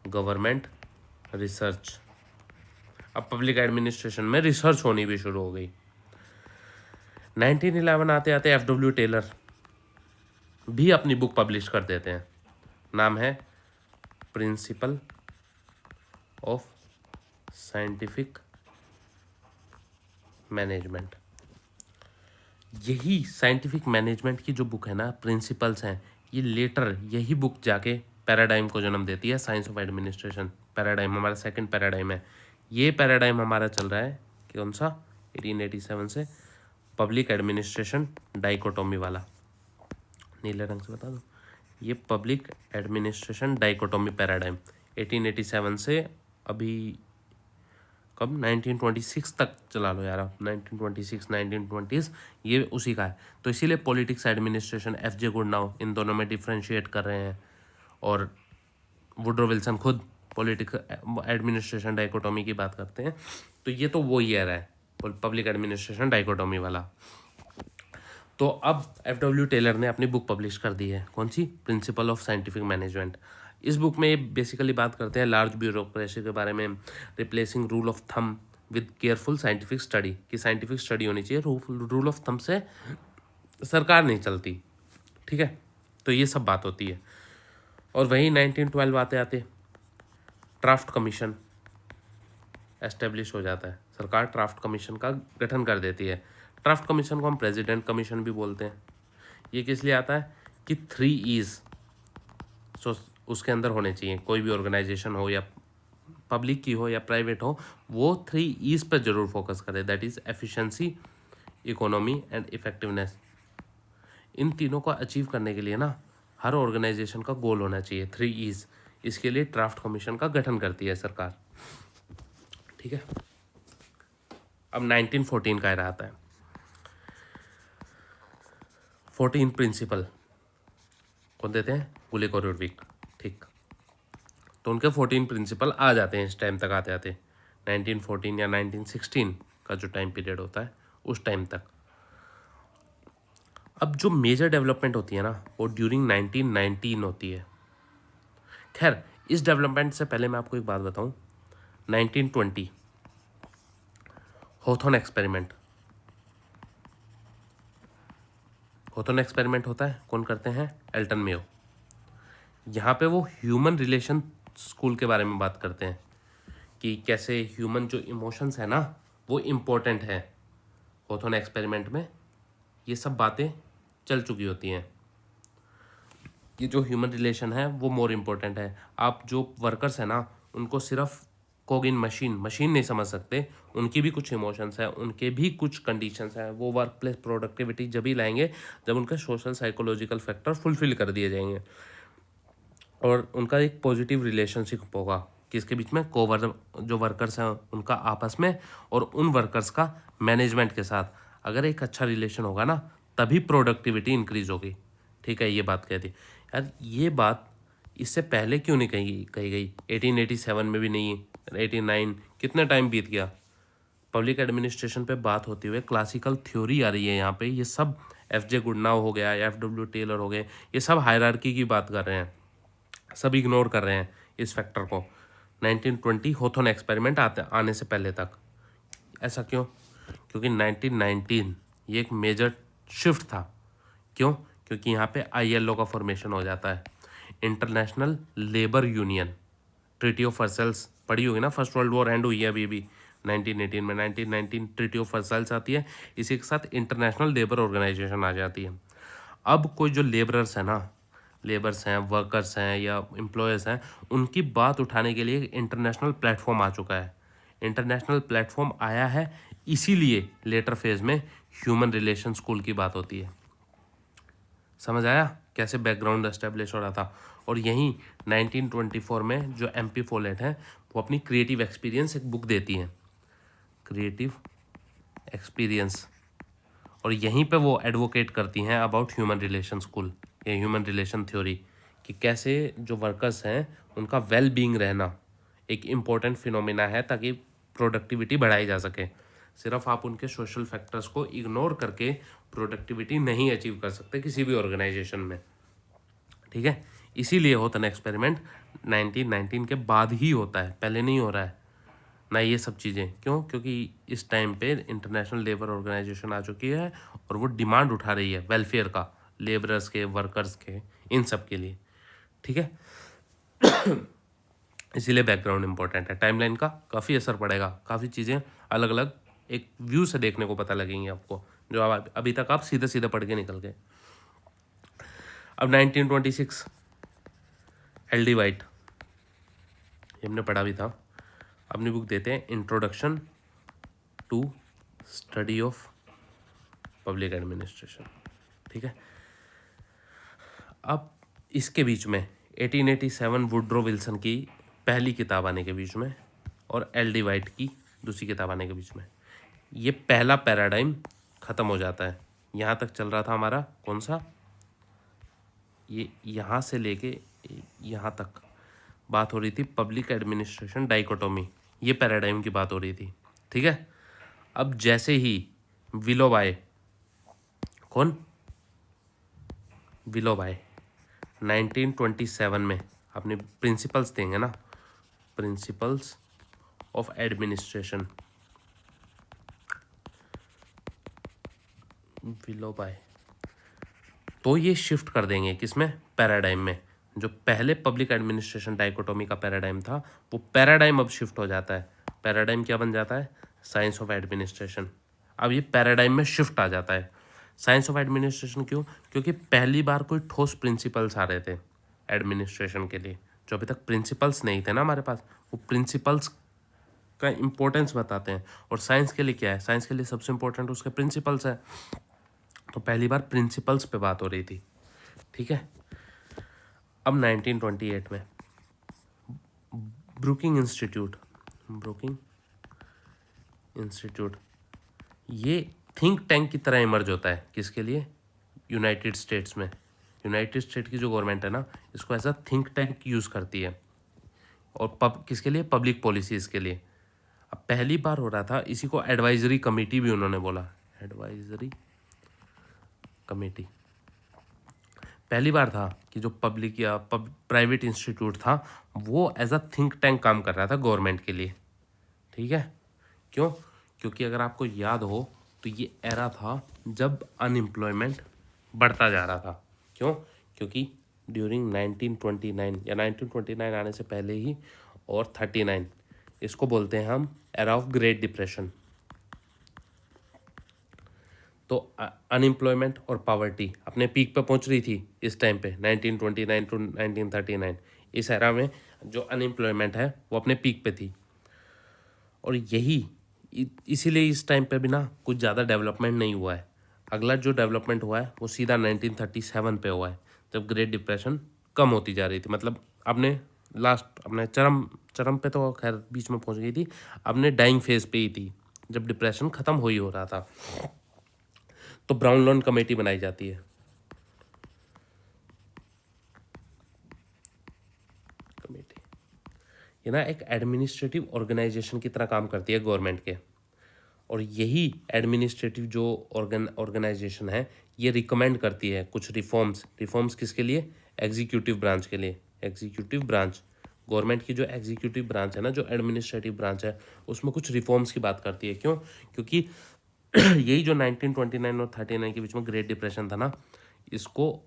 Speaker 1: गवर्नमेंट रिसर्च। अब पब्लिक एडमिनिस्ट्रेशन में रिसर्च होनी भी शुरू हो गई। 1911 आते आते एफ डब्ल्यू टेलर भी अपनी बुक पब्लिश कर देते हैं, नाम है प्रिंसिपल ऑफ साइंटिफिक मैनेजमेंट। यही साइंटिफिक मैनेजमेंट की जो बुक है ना, प्रिंसिपल्स हैं, ये लेटर यही बुक जाके पैराडाइम को जन्म देती है, साइंस ऑफ एडमिनिस्ट्रेशन पैराडाइम हमारा सेकंड पैराडाइम है। ये पैराडाइम हमारा चल रहा है कौन सा, 1887 से, पब्लिक एडमिनिस्ट्रेशन डाइकोटोमी वाला, नीले रंग से बता दो, ये पब्लिक एडमिनिस्ट्रेशन डाइकोटोमी पैराडाइम 1887 से अभी कब 1926 तक चला लो यार आप, 1926 1920 ये उसी का है। तो इसीलिए पॉलिटिक्स एडमिनिस्ट्रेशन एफ जे गुडनाव इन दोनों में डिफ्रेंशिएट कर रहे हैं, और वुड्रो विल्सन खुद पॉलिटिक्स एडमिनिस्ट्रेशन डाइकोटोमी की बात करते हैं। तो ये तो वो ईयर है पब्लिक एडमिनिस्ट्रेशन डाइकोटोमी वाला। तो अब एफ डब्ल्यू टेलर ने अपनी बुक पब्लिश कर दी है, कौन सी, प्रिंसिपल ऑफ साइंटिफिक मैनेजमेंट। इस बुक में ये बेसिकली बात करते हैं लार्ज ब्यूरोक्रेसी के बारे में, replacing rule of thumb with careful scientific study, कि साइंटिफिक स्टडी होनी चाहिए, रूल ऑफ थंब से सरकार नहीं चलती, ठीक है। तो ये सब बात होती है। और वहीं 1912 आते आते ड्राफ्ट कमीशन एस्टेब्लिश हो जाता है, सरकार ड्राफ्ट कमीशन का गठन कर देती है। ड्राफ्ट कमीशन को हम प्रेसिडेंट कमीशन भी बोलते हैं। ये किस लिए आता है कि 3 E's उसके अंदर होने चाहिए, कोई भी ऑर्गेनाइजेशन हो या पब्लिक की हो या प्राइवेट हो, वो 3 ईज पर जरूर फोकस करे, that is efficiency, economy and effectiveness. इन तीनों को अचीव करने के लिए ना हर ऑर्गेनाइजेशन का गोल होना चाहिए 3 ईज। इसके लिए ड्राफ्ट कमीशन का गठन करती है सरकार। ठीक है, अब 1914 का era आता है। 14 प्रिंसिपल कौन देते हैं? गुलिक और रुडविक। ठीक, तो उनके 14 प्रिंसिपल आ जाते हैं इस टाइम तक, आते आते 1914 या 1916 का जो टाइम पीरियड होता है उस टाइम तक। अब जो मेजर डेवलपमेंट होती है ना वो ड्यूरिंग 1919 होती है। खैर, इस डेवलपमेंट से पहले मैं आपको एक बात बताऊं। 1920 होथोन एक्सपेरिमेंट। होथोन एक्सपेरिमेंट होता है, कौन करते हैं? Elton Mayo. यहाँ पे वो ह्यूमन रिलेशन स्कूल के बारे में बात करते हैं कि कैसे ह्यूमन जो इमोशंस है ना वो इम्पोर्टेंट है। होथोन एक्सपेरिमेंट में ये सब बातें चल चुकी होती हैं। ये जो ह्यूमन रिलेशन है वो मोर इम्पोर्टेंट है। आप जो वर्कर्स हैं ना उनको सिर्फ कोगिन मशीन नहीं समझ सकते। उनकी भी कुछ इमोशंस हैं, उनके भी कुछ कंडीशंस हैं। वो वर्क प्लेस प्रोडक्टिविटी जब ही लाएंगे जब उनके सोशल साइकोलॉजिकल फैक्टर फुलफिल कर दिए जाएंगे और उनका एक पॉजिटिव रिलेशनशिप होगा किसके बीच में? जो वर्कर्स हैं उनका आपस में और उन वर्कर्स का मैनेजमेंट के साथ। अगर एक अच्छा रिलेशन होगा ना तभी प्रोडक्टिविटी इंक्रीज होगी। ठीक है, ये बात कहती यार। ये बात इससे पहले क्यों नहीं कही गई? 1887 में भी नहीं, 89, कितना टाइम बीत गया। पब्लिक एडमिनिस्ट्रेशन पे बात होती हुए क्लासिकल थ्योरी आ रही है यहाँ पे। ये सब FJ गुडनाव हो गया, FW टेलर हो गए, ये सब हायरार्की की बात कर रहे हैं, सब इग्नोर कर रहे हैं इस फैक्टर को 1920 होथोन एक्सपेरिमेंट आने से पहले तक। ऐसा क्यों? क्योंकि 1919 ये एक मेजर शिफ्ट था। क्यों? क्योंकि यहाँ पे ILO का फॉर्मेशन हो जाता है, international labour union. Treaty of Versailles पढ़ी होगी ना, फर्स्ट वर्ल्ड वॉर एंड हुई है अभी 1918 में। 1919 ट्रीटी ऑफ वर्सल्स आती है, इसी के साथ इंटरनेशनल लेबर ऑर्गेनाइजेशन आ जाती है। अब कोई जो लेबरर्स हैं, वर्कर्स हैं या एम्प्लॉयज़ हैं, उनकी बात उठाने के लिए एक इंटरनेशनल प्लेटफॉर्म आ चुका है। इंटरनेशनल प्लेटफॉर्म आया है, इसीलिए लेटर फेज में ह्यूमन रिलेशन स्कूल की बात होती है। समझ आया कैसे बैकग्राउंड एस्टेब्लिश हो रहा था? और यहीं 1924 में जो MP फोलेट है वो अपनी क्रिएटिव एक्सपीरियंस एक बुक देती है, क्रिएटिव एक्सपीरियंस, और यहीं पे वो एडवोकेट करती हैं अबाउट ह्यूमन रिलेशन स्कूल या ह्यूमन रिलेशन थ्योरी कि कैसे जो वर्कर्स हैं उनका वेल बीइंग रहना एक इम्पॉर्टेंट फिनोमिना है ताकि प्रोडक्टिविटी बढ़ाई जा सके। सिर्फ आप उनके सोशल फैक्टर्स को इग्नोर करके प्रोडक्टिविटी नहीं अचीव कर सकते किसी भी ऑर्गेनाइजेशन में। ठीक है, इसीलिए होता है एक्सपेरिमेंट 1919 के बाद ही होता है, पहले नहीं हो रहा है ना ये सब चीज़ें। क्यों? क्योंकि इस टाइम पे इंटरनेशनल लेबर ऑर्गेनाइजेशन आ चुकी है और वो डिमांड उठा रही है वेलफेयर का, लेबरर्स के, वर्कर्स के, इन सब के लिए। ठीक है, इसीलिए बैकग्राउंड इंपॉर्टेंट है। टाइमलाइन का काफ़ी असर पड़ेगा, काफ़ी चीज़ें अलग अलग एक व्यू से देखने को पता लगेंगी आपको, जो अभी तक आप सीधे सीधे पढ़ के निकल गए। अब 1926 LD वाइट, ये हमने पढ़ा भी था, अपनी बुक देते हैं introduction to study of public administration. ठीक है, अब इसके बीच में 1887 वुड्रो विल्सन की पहली किताब आने के बीच में और LD वाइट की दूसरी किताब आने के बीच में ये पहला पैराडाइम ख़त्म हो जाता है। यहाँ तक चल रहा था हमारा कौन सा, ये यहाँ से लेके यहाँ तक बात हो रही थी पब्लिक एडमिनिस्ट्रेशन डाइकोटोमी, ये पैराडाइम की बात हो रही थी। ठीक है, अब जैसे ही विलोबाय, कौन? विलोबाय 1927 में अपने प्रिंसिपल्स देंगे ना, प्रिंसिपल्स ऑफ एडमिनिस्ट्रेशन, विलोबाय, तो ये शिफ्ट कर देंगे किसमें? पैराडाइम में। जो पहले पब्लिक एडमिनिस्ट्रेशन डाइकोटोमी का पैराडाइम था वो पैराडाइम अब शिफ्ट हो जाता है। पैराडाइम क्या बन जाता है? Science of administration. अब ये पैराडाइम में शिफ्ट आ जाता है। साइंस ऑफ एडमिनिस्ट्रेशन क्यों? क्योंकि पहली बार कोई ठोस प्रिंसिपल्स आ रहे थे एडमिनिस्ट्रेशन के लिए, जो अभी तक प्रिंसिपल्स नहीं थे ना हमारे पास, वो प्रिंसिपल्स का इम्पोर्टेंस बताते हैं। और साइंस के लिए क्या है, साइंस के लिए सबसे इम्पोर्टेंट उसके प्रिंसिपल्स है। तो पहली बार प्रिंसिपल्स पे बात हो रही थी, ठीक है। अब 1928 में ब्रुकिंग इंस्टीट्यूट ये थिंक टैंक की तरह इमर्ज होता है। किसके लिए? यूनाइटेड स्टेट्स में। यूनाइटेड स्टेट की जो गवर्नमेंट है ना, इसको as a think tank use करती है। और किसके लिए? पब्लिक पॉलिसीज़ के लिए। अब पहली बार हो रहा था, इसी को एडवाइजरी कमेटी भी उन्होंने बोला, एडवाइजरी कमेटी। पहली बार था कि जो पब्लिक या प्राइवेट इंस्टीट्यूट था वो एज अ थिंक टैंक काम कर रहा था गवर्नमेंट के लिए, ठीक है। क्यों? क्योंकि अगर आपको याद हो तो ये एरा था जब अनएम्प्लॉयमेंट बढ़ता जा रहा था। क्यों? क्योंकि ड्यूरिंग 1929 या 1929 आने से पहले ही और 39, इसको बोलते हैं हम एरा ऑफ ग्रेट डिप्रेशन। तो अनएम्प्लॉयमेंट और पावर्टी अपने पीक पे पहुंच रही थी इस टाइम पे, 1929 टू 1939। इस एरा में जो अनएम्प्लॉयमेंट है वो अपने पीक पे थी। और यही इसीलिए इस टाइम पे भी ना कुछ ज़्यादा डेवलपमेंट नहीं हुआ है। अगला जो डेवलपमेंट हुआ है वो सीधा 1937 पे हुआ है, जब ग्रेट डिप्रेशन कम होती जा रही थी। मतलब अपने लास्ट अपने चरम पे तो खैर बीच में पहुंच गई थी, अपने डाइंग फेज पे ही थी, जब डिप्रेशन ख़त्म हो रहा था। तो ब्राउन लोन कमेटी बनाई जाती है। कमेटी ये ना एक एडमिनिस्ट्रेटिव ऑर्गेनाइजेशन की तरह काम करती है गवर्नमेंट के। और यही एडमिनिस्ट्रेटिव जो ऑर्गेनाइजेशन है ये रिकमेंड करती है कुछ रिफॉर्म्स किसके लिए? एग्जीक्यूटिव ब्रांच के लिए। एग्जीक्यूटिव ब्रांच गवर्नमेंट की जो एग्जीक्यूटिव ब्रांच है ना, जो एडमिनिस्ट्रेटिव ब्रांच है, उसमें कुछ रिफॉर्म्स की बात करती है। क्यों? क्योंकि यही जो 1929 और 39 के बीच में ग्रेट डिप्रेशन था ना, इसको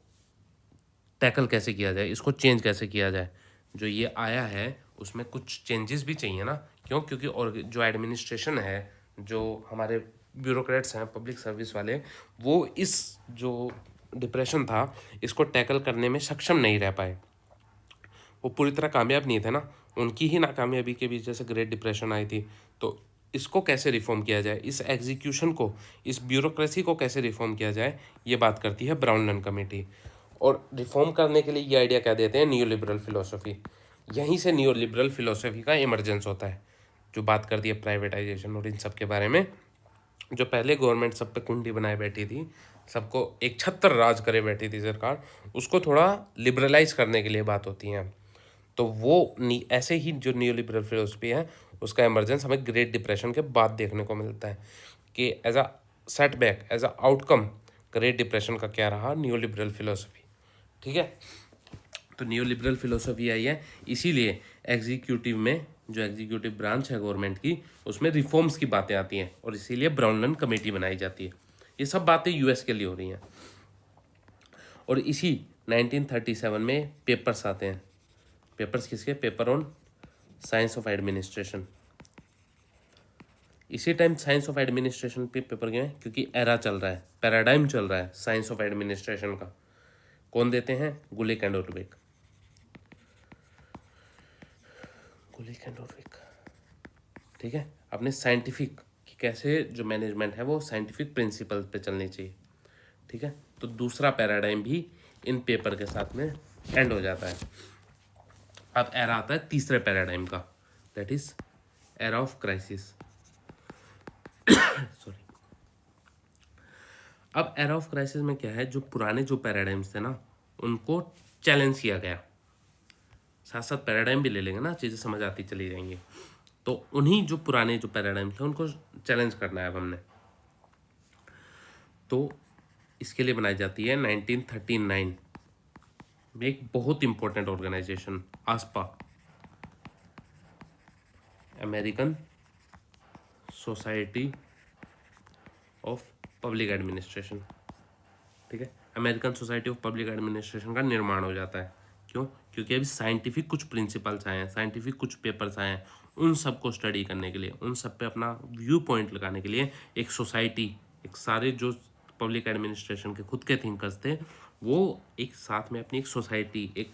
Speaker 1: टैकल कैसे किया जाए, इसको चेंज कैसे किया जाए। जो ये आया है उसमें कुछ चेंजेस भी चाहिए ना। क्यों? क्योंकि और जो एडमिनिस्ट्रेशन है, जो हमारे ब्यूरोक्रेट्स हैं पब्लिक सर्विस वाले, वो इस जो डिप्रेशन था इसको टैकल करने में सक्षम नहीं रह पाए, वो पूरी तरह कामयाब नहीं थे ना। उनकी ही नाकामयाबी के बीच जैसे ग्रेट डिप्रेशन आई थी। तो इसको कैसे रिफॉर्म किया जाए, इस एग्जीक्यूशन को, इस ब्यूरोक्रेसी को कैसे रिफॉर्म किया जाए, ये बात करती है ब्राउन लन कमेटी। और रिफॉर्म करने के लिए ये आइडिया क्या देते हैं? New liberal philosophy. यहीं से न्यू लिबरल फिलोसफी का इमरजेंस होता है, जो बात करती है प्राइवेटाइजेशन और इन सब के बारे में। जो पहले गवर्नमेंट सब पे कुंडी बनाए बैठी थी, सबको एक छत्र राज करे बैठी थी सरकार, उसको थोड़ा लिबरलाइज करने के लिए बात होती है। तो वो ऐसे ही जो न्यू लिबरल फिलोसफी है उसका इमरजेंस हमें ग्रेट डिप्रेशन के बाद देखने को मिलता है कि as a setback, as a outcome great depression का क्या रहा? न्यू लिबरल फिलोसफी, ठीक है। तो न्यू लिबरल फिलोसफी आई है, इसीलिए एग्जीक्यूटिव में जो एग्जीक्यूटिव ब्रांच है गवर्नमेंट की, उसमें रिफॉर्म्स की बातें आती हैं और इसीलिए ब्राउन लन कमेटी बनाई जाती है। ये सब बातें यूएस के लिए हो रही हैं। और इसी 1937 में पेपर्स आते हैं। पेपर्स किसके? Paper on science of administration. इसी टाइम साइंस ऑफ एडमिनिस्ट्रेशन पे पेपर गए क्योंकि एरा चल रहा है, पैराडाइम चल रहा है साइंस ऑफ एडमिनिस्ट्रेशन का। कौन देते हैं? गुलिक एंड ओरविक। गुलिक एंड ओरविक, ठीक है। अपने साइंटिफिक कि कैसे जो मैनेजमेंट है वो साइंटिफिक प्रिंसिपल पे चलनी चाहिए, ठीक है। तो दूसरा पैराडाइम भी इन पेपर के साथ में एंड हो जाता है। अब एरा आता है तीसरे पैराडाइम का, that is era of crisis. Sorry. अब एरा ऑफ क्राइसिस में क्या है? जो पुराने जो पैराडाइम्स थे ना, उनको चैलेंज किया गया। साथ साथ पैराडाइम भी ले लेंगे ना, चीज़ें समझ आती चली जाएंगी। तो उन्हीं जो पुराने जो पैराडाइम थे उनको चैलेंज करना है अब हमने। तो इसके लिए बनाई जाती है 1939 में एक बहुत important organisation, ASPA, American society of public administration, ठीक है। American society of public administration का निर्माण हो जाता है। क्यों? क्योंकि अभी साइंटिफिक कुछ प्रिंसिपल्स आए हैं, साइंटिफिक कुछ पेपर्स आए हैं, उन सबको स्टडी करने के लिए, उन सब पे अपना व्यू पॉइंट लगाने के लिए एक सोसाइटी, एक सारे जो पब्लिक एडमिनिस्ट्रेशन के खुद के थिंकर्स थे, वो एक साथ में अपनी एक सोसाइटी, एक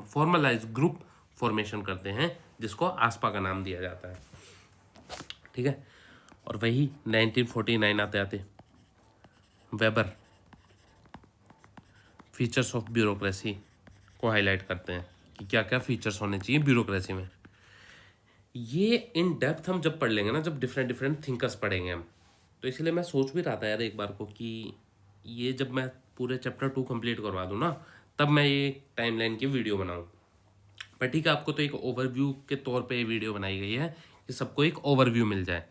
Speaker 1: फॉर्मलाइज ग्रुप फॉर्मेशन करते हैं, जिसको आस्पा का नाम दिया जाता है। ठीक है, और वही 1949 आते आते वेबर फीचर्स ऑफ ब्यूरोक्रेसी को हाईलाइट करते हैं कि क्या क्या फीचर्स होने चाहिए ब्यूरोक्रेसी में। ये इन डेप्थ हम जब पढ़ लेंगे ना, जब डिफरेंट डिफरेंट थिंकर्स पढ़ेंगे हम, तो इसलिए मैं सोच भी रहा था यार एक बार को कि ये जब मैं पूरे चैप्टर 2 कंप्लीट करवा दूँ ना, तब मैं ये टाइमलाइन की वीडियो बनाऊँ। पर ठीक है, आपको तो एक ओवरव्यू के तौर पे ये वीडियो बनाई गई है कि सबको एक ओवरव्यू मिल जाए।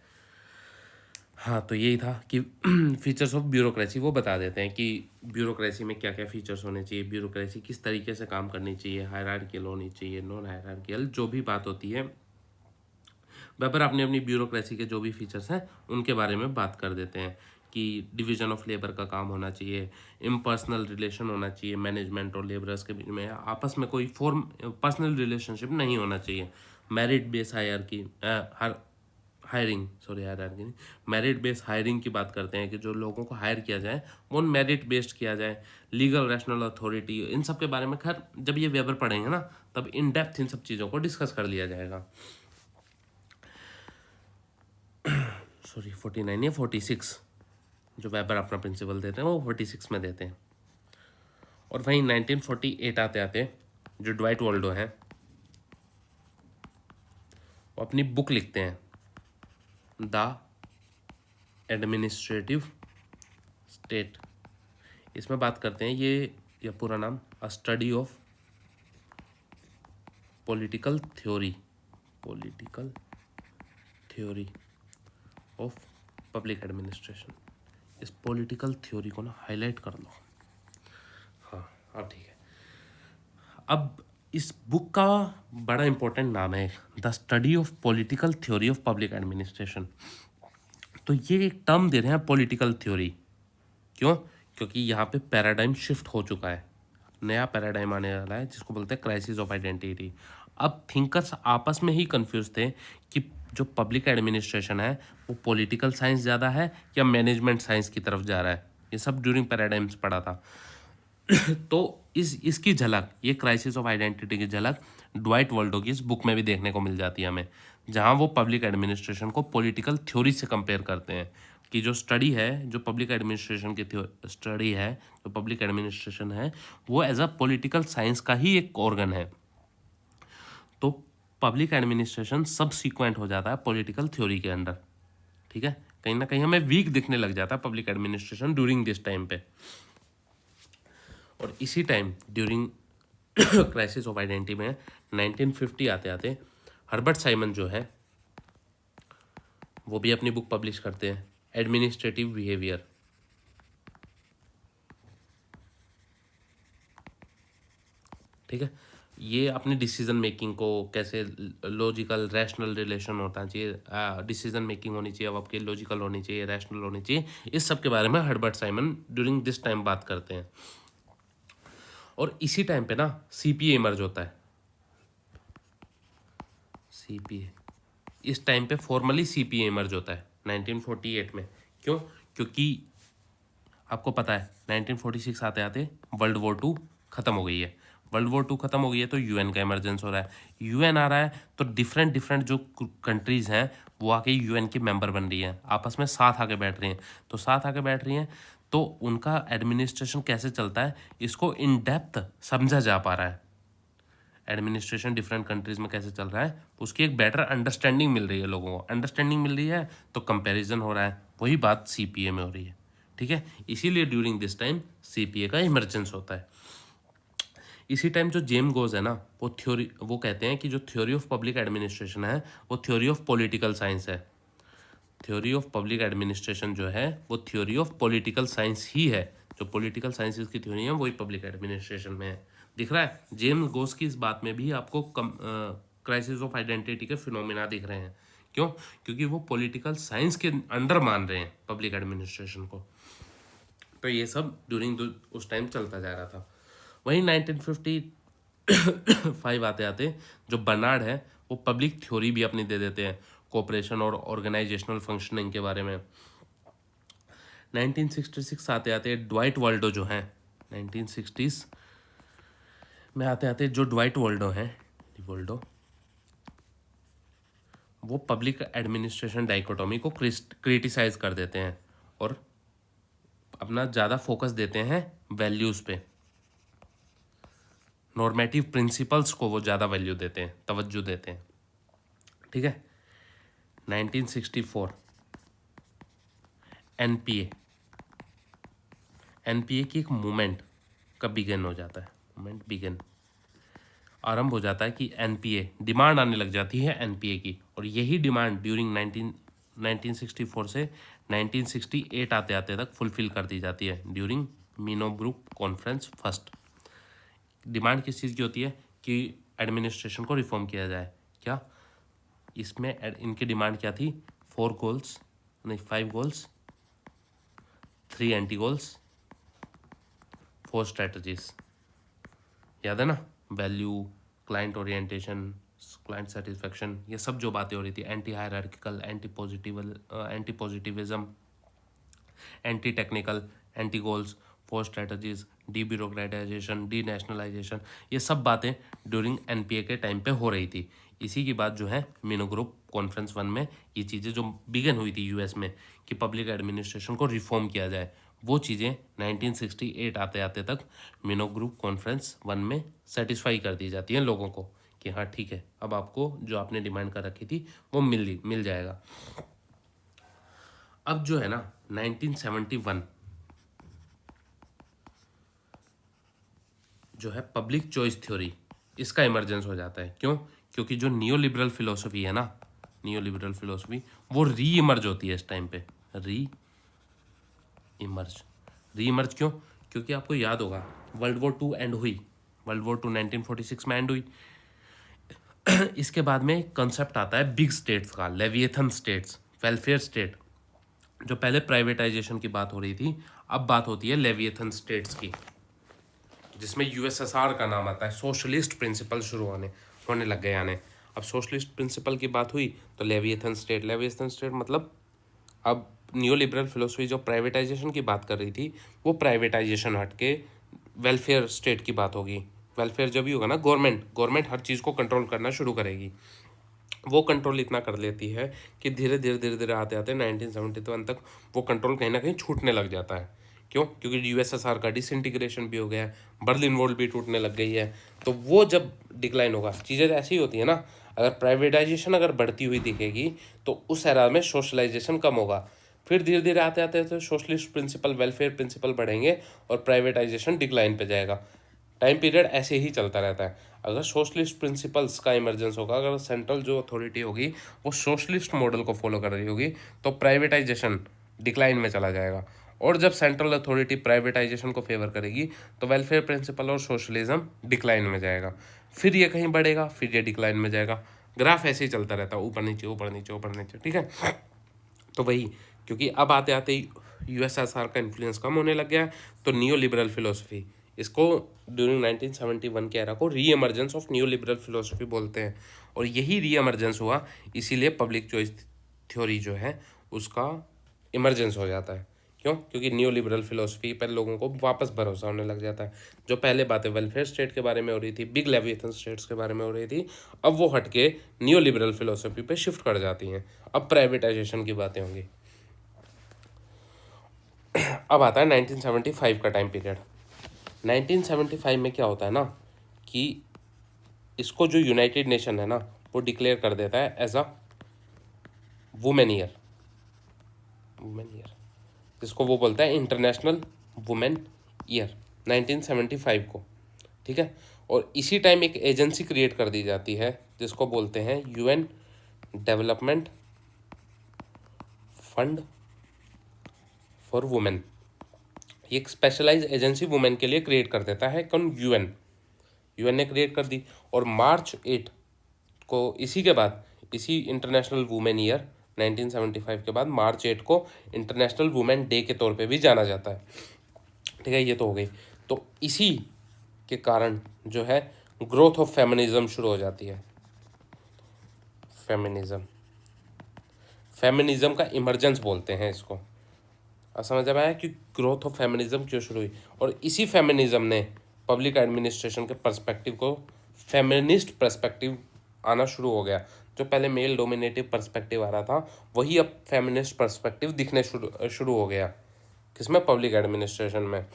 Speaker 1: हाँ, तो यही था कि फीचर्स ऑफ ब्यूरोक्रेसी वो बता देते हैं कि ब्यूरोक्रेसी में क्या क्या फीचर्स होने चाहिए, ब्यूरोक्रेसी किस तरीके से काम करनी चाहिए, हायरार्कियल होनी चाहिए, नॉन हायरार्कियल, जो भी बात होती है वेबर अपनी अपनी ब्यूरोक्रेसी के जो भी फीचर्स हैं उनके बारे में बात कर देते हैं कि डिवीजन ऑफ लेबर का काम होना चाहिए, इम्पर्सनल रिलेशन होना चाहिए, मैनेजमेंट और लेबरर्स के बीच में आपस में कोई फॉर्म पर्सनल रिलेशनशिप नहीं होना चाहिए, मेरिट बेस हायरार्की हायरार्की नहीं, मेरिट बेस्ड हायरिंग की बात करते हैं कि जो लोगों को हायर किया जाए वो मेरिट बेस्ड किया जाए, लीगल रैशनल अथॉरिटी, इन सब के बारे में खैर जब ये वेबर पढ़ेंगे ना तब इन डेप्थ इन सब चीज़ों को डिस्कस कर लिया जाएगा। 49 या 46 जो वेबर अपना प्रिंसिपल देते हैं वो 46 में देते हैं। और वहीं 1948 आते आते जो ड्वाइट वॉल्डो हैं वो अपनी बुक लिखते हैं द एडमिनिस्ट्रेटिव स्टेट। इसमें बात करते हैं ये पूरा नाम अ study of political theory of public administration. इस पॉलिटिकल थ्योरी को ना हाईलाइट कर लो। हाँ, अब ठीक है। अब इस बुक का बड़ा इंपॉर्टेंट नाम है the study of political theory of public administration. तो ये एक टर्म दे रहे हैं पॉलिटिकल थ्योरी, क्यों? क्योंकि यहाँ पे पैराडाइम शिफ्ट हो चुका है, नया पैराडाइम आने वाला है जिसको बोलते हैं क्राइसिस ऑफ आइडेंटिटी। अब थिंकर्स आपस में ही कंफ्यूज थे कि जो पब्लिक एडमिनिस्ट्रेशन है वो पॉलिटिकल साइंस ज़्यादा है या मैनेजमेंट साइंस की तरफ जा रहा है। ये सब ड्यूरिंग पैराडाइम्स पढ़ा था। तो इसकी झलक, ये क्राइसिस ऑफ आइडेंटिटी की झलक ड्वाइट वॉल्डो की इस बुक में भी देखने को मिल जाती है हमें, जहाँ वो पब्लिक एडमिनिस्ट्रेशन को पॉलिटिकल थ्योरी से कंपेयर करते हैं कि जो स्टडी है, जो पब्लिक एडमिनिस्ट्रेशन की स्टडी है, जो पब्लिक एडमिनिस्ट्रेशन है वो एज अ पॉलिटिकल साइंस का ही एक ऑर्गन है। तो पब्लिक एडमिनिस्ट्रेशन सब सीक्वेंट हो जाता है पॉलिटिकल थ्योरी के अंडर। ठीक है, कहीं ना कहीं हमें वीक दिखने लग जाता है public administration during this time पे। और इसी time during crisis of identity में 1950 आते आते हर्बर्ट साइमन जो है वो भी अपनी बुक पब्लिश करते हैं एडमिनिस्ट्रेटिव बिहेवियर। ठीक है, ये अपनी डिसीजन मेकिंग को कैसे लॉजिकल रैशनल रिलेशन होना चाहिए, डिसीजन मेकिंग होनी चाहिए, अब आपकी लॉजिकल होनी चाहिए, रैशनल होनी चाहिए, इस सब के बारे में Herbert Simon during this time बात करते हैं। और इसी टाइम पे ना सीपीए इमर्ज होता है। सीपीए इस टाइम पे फॉर्मली सीपीए इमर्ज होता है 1948 में। क्यों? क्योंकि आपको पता है 1946 आते आते वर्ल्ड वॉर 2 ख़त्म हो गई है। वर्ल्ड वॉर 2 ख़त्म हो गई है तो यूएन का इमरजेंस हो रहा है। यूएन आ रहा है तो डिफरेंट डिफरेंट जो कंट्रीज़ हैं वो आके यूएन की मेंबर बन रही हैं, आपस में साथ आके बैठ रही हैं। तो साथ आके बैठ रही हैं तो उनका एडमिनिस्ट्रेशन कैसे चलता है इसको इन डेप्थ समझा जा पा रहा है। एडमिनिस्ट्रेशन डिफरेंट कंट्रीज़ में कैसे चल रहा है उसकी एक बेटर अंडरस्टैंडिंग मिल रही है, लोगों को अंडरस्टैंडिंग मिल रही है तो कंपैरिजन हो रहा है। वही बात सीपीए में हो रही है। ठीक है, इसीलिए ड्यूरिंग दिस टाइम सीपीए का इमरजेंस होता है। इसी टाइम जो जेम गोज है ना वो कहते हैं कि जो थ्योरी ऑफ पब्लिक एडमिनिस्ट्रेशन है वो थ्योरी ऑफ पॉलिटिकल साइंस है। थ्योरी ऑफ पब्लिक एडमिनिस्ट्रेशन जो है वो थ्योरी ऑफ पॉलिटिकल साइंस ही है। जो पॉलिटिकल साइंसेस की थ्योरी है वही पब्लिक एडमिनिस्ट्रेशन में है। दिख रहा है जेम्स गोस की इस बात में भी आपको क्राइसिस ऑफ आइडेंटिटी के फिनोमिना दिख रहे हैं। क्यों? क्योंकि वो पॉलिटिकल साइंस के अंडर मान रहे हैं पब्लिक एडमिनिस्ट्रेशन को। तो ये सब ड्यूरिंग उस टाइम चलता जा रहा था। वहीं 1955 आते आते जो बर्नार्ड है वो पब्लिक थ्योरी भी अपनी दे देते हैं कोऑपरेशन और ऑर्गेनाइजेशनल फंक्शनिंग के बारे में। 1966 आते आते ड्वाइट वॉल्डो जो हैं 1960s में आते आते जो ड्वाइट वॉल्डो हैं लिवोल्डो, वो पब्लिक एडमिनिस्ट्रेशन डाइकोटोमी को क्रिटिसाइज कर देते हैं और अपना ज़्यादा फोकस देते हैं वैल्यूज़ पे, नॉर्मेटिव प्रिंसिपल्स को वो ज़्यादा वैल्यू देते हैं, तवज्जो देते हैं। ठीक है। 1964 एनपीए, एनपीए की एक मूवमेंट कब बिगिन हो जाता है, मूवमेंट बिगिन आरंभ हो जाता है कि एनपीए डिमांड आने लग जाती है एनपीए की, और यही डिमांड ड्यूरिंग 1964 से 1968 आते आते तक फुलफिल कर दी जाती है ड्यूरिंग मीनोब्रुक कॉन्फ्रेंस फर्स्ट। डिमांड किस चीज़ की होती है कि एडमिनिस्ट्रेशन को रिफॉर्म किया जाए। क्या इसमें इनकी डिमांड क्या थी, 4 गोल्स नहीं 5 गोल्स, 3 एंटी गोल्स, 4 स्ट्रेटजीज, याद है ना, value, client orientation, client satisfaction, ये सब जो बातें हो रही थी, anti hierarchical, anti positivism, anti technical, anti goals, 4 strategies, de bureaucratisation, de nationalisation, ये सब बातें ड्यूरिंग एनपीए के टाइम पे हो रही थी। इसी की बात जो है मीनो ग्रुप कॉन्फ्रेंस 1 में ये चीज़ें जो बिगन हुई थी यूएस में कि पब्लिक एडमिनिस्ट्रेशन को रिफॉर्म किया जाए, वो चीज़ें 1968 आते आते तक मीनो ग्रुप कॉन्फ्रेंस 1 में सेटिस्फाई कर दी जाती हैं लोगों को कि हाँ ठीक है, अब आपको जो आपने डिमांड कर रखी थी वो मिल जाएगा। अब जो है ना 1971 जो है पब्लिक चॉइस थ्योरी, इसका इमर्जेंस हो जाता है। क्यों? क्योंकि जो नियो लिबरल फिलोसफी है ना, नियो लिबरल फिलोसफी वो री इमर्ज होती है इस टाइम पे, री इमर्ज क्यों? क्योंकि आपको याद होगा वर्ल्ड वॉर 2 एंड हुई, वर्ल्ड वॉर 2 1946 में एंड हुई। इसके बाद में एक कंसेप्ट आता है बिग स्टेट्स का, लेविएथन स्टेट्स, वेलफेयर स्टेट। जो पहले प्राइवेटाइजेशन की बात हो रही थी, अब बात होती है लेविएथन स्टेट्स की, जिसमें यूएसएसआर का नाम आता है। सोशलिस्ट प्रिंसिपल शुरू होने लग गए आने। अब सोशलिस्ट प्रिंसिपल की बात हुई तो लेविएथन स्टेट मतलब अब न्यू लिबरल फिलोसफी जो प्राइवेटाइजेशन की बात कर रही थी, वो हट के वेलफेयर स्टेट की बात होगी। वेलफेयर जब भी होगा ना, गवर्नमेंट हर चीज़ को कंट्रोल करना शुरू करेगी। वो कंट्रोल इतना कर लेती है कि धीरे धीरे आते आते 1971 तक वो कंट्रोल कहीं ना कहीं छूटने लग जाता है। क्यों? क्योंकि यूएसएसआर का डिसइंटीग्रेशन भी हो गया है, बर्लिन वॉल भी टूटने लग गई है। तो वो जब डिक्लाइन होगा, चीज़ें ऐसी ही होती है ना, अगर प्राइवेटाइजेशन अगर बढ़ती हुई दिखेगी तो उस एरा में सोशलाइजेशन कम होगा। फिर धीरे धीरे आते आते तो सोशलिस्ट प्रिंसिपल, वेलफेयर प्रिंसिपल बढ़ेंगे और प्राइवेटाइजेशन डिक्लाइन पे जाएगा। टाइम पीरियड ऐसे ही चलता रहता है। अगर सोशलिस्ट प्रिंसिपल्स का इमरजेंस होगा, अगर सेंट्रल जो अथॉरिटी होगी वो सोशलिस्ट मॉडल को फॉलो कर रही होगी, तो प्राइवेटाइजेशन डिक्लाइन में चला जाएगा। और जब सेंट्रल अथॉरिटी प्राइवेटाइजेशन को फेवर करेगी तो वेलफेयर प्रिंसिपल और सोशलिज्म डिक्लाइन में जाएगा। फिर ये कहीं बढ़ेगा, फिर ये डिक्लाइन में जाएगा। ग्राफ ऐसे ही चलता रहता है, ऊपर नीचे ऊपर नीचे ऊपर नीचे। ठीक है, तो वही, क्योंकि अब आते आते यूएसएसआर का इन्फ्लुएंस कम होने लग गया है, तो नियो लिबरल फिलोसफी, इसको ड्यूरिंग 1971 के एरा को री emergence of new liberal philosophy बोलते हैं। और यही री एमर्जेंस हुआ, इसीलिए पब्लिक चॉइस थ्योरी जो है उसका इमरजेंस हो जाता है। क्यों? क्योंकि न्यू लिबरल फिलोसफी पर लोगों को वापस भरोसा होने लग जाता है। जो पहले बातें वेलफेयर स्टेट के बारे में हो रही थी, बिग लेविएथन स्टेट्स के बारे में हो रही थी, अब वो हटके न्यू लिबरल फिलोसफी पे शिफ्ट कर जाती हैं। अब प्राइवेटाइजेशन की बातें होंगी। अब आता है 1975 का टाइम पीरियड। 1975 में क्या होता है ना कि इसको जो यूनाइटेड नेशन है ना, वो डिक्लेयर कर देता है एज अ वुमेन ईयर, जिसको वो बोलता है इंटरनेशनल वुमेन ईयर 1975 को। ठीक है, और इसी टाइम एक एजेंसी क्रिएट कर दी जाती है जिसको बोलते हैं UN development fund for women. ये एक स्पेशलाइज एजेंसी वुमेन के लिए क्रिएट कर देता है कौन? यूएन ने क्रिएट कर दी। और मार्च 8 को, इसी के बाद, इसी इंटरनेशनल वुमेन ईयर 1975 के बाद मार्च 8 को इंटरनेशनल वुमेन डे के तौर पे भी जाना जाता है। ठीक है, ये तो हो गई। तो इसी के कारण जो है ग्रोथ ऑफ फेमिनिज्म शुरू हो जाती है। फेमिनिज्म का इमरजेंस बोलते हैं इसको। समझ में आया कि ग्रोथ ऑफ फेमिनिज्म क्यों शुरू हुई? और इसी फेमिनिज्म ने पब्लिक एडमिनिस्ट्रेशन के पर्सपेक्टिव को फेमिनिस्ट पर्सपेक्टिव आना शुरू हो गया। जो पहले मेल डोमिनेटिव पर्सपेक्टिव आ रहा था, वही अब फेमिनिस्ट पर्सपेक्टिव दिखने शुरू हो गया। किसमें? पब्लिक एडमिनिस्ट्रेशन में।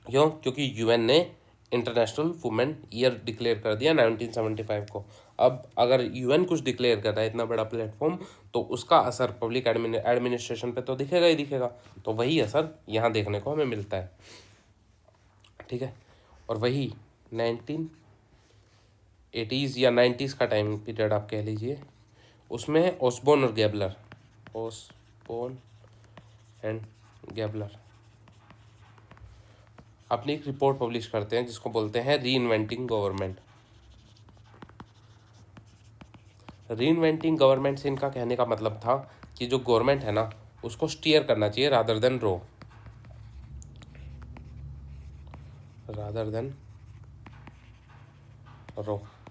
Speaker 1: क्यों? क्योंकि यूएन ने इंटरनेशनल वुमेन ईयर डिक्लेयर कर दिया 1975 को। अब अगर यूएन कुछ डिक्लेयर कर रहा है, इतना बड़ा प्लेटफॉर्म, तो उसका असर पब्लिक एडमिनिस्ट्रेशन पे तो दिखेगा ही दिखेगा। तो वही असर यहाँ देखने को हमें मिलता है। ठीक है। और वही 1980s या 90s का टाइम पीरियड आप कह लीजिए, उसमें ओसबोर्न और गैबलर, ओसबोर्न एंड गैबलर अपनी एक रिपोर्ट पब्लिश करते हैं जिसको बोलते हैं री इन्वेंटिंग गवर्नमेंट। री इन्वेंटिंग गवर्नमेंट से इनका कहने का मतलब था कि जो गवर्नमेंट है ना, उसको स्टीयर करना चाहिए रादर देन रो।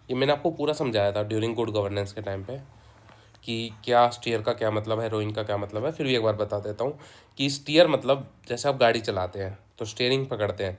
Speaker 1: ये मैंने आपको पूरा समझाया था ड्यूरिंग गुड गवर्नेंस के टाइम पे कि क्या स्टीयर का क्या मतलब है, रोइंग का क्या मतलब है। फिर भी एक बार बता देता हूँ कि स्टीयर मतलब जैसे आप गाड़ी चलाते हैं तो स्टीयरिंग पकड़ते हैं,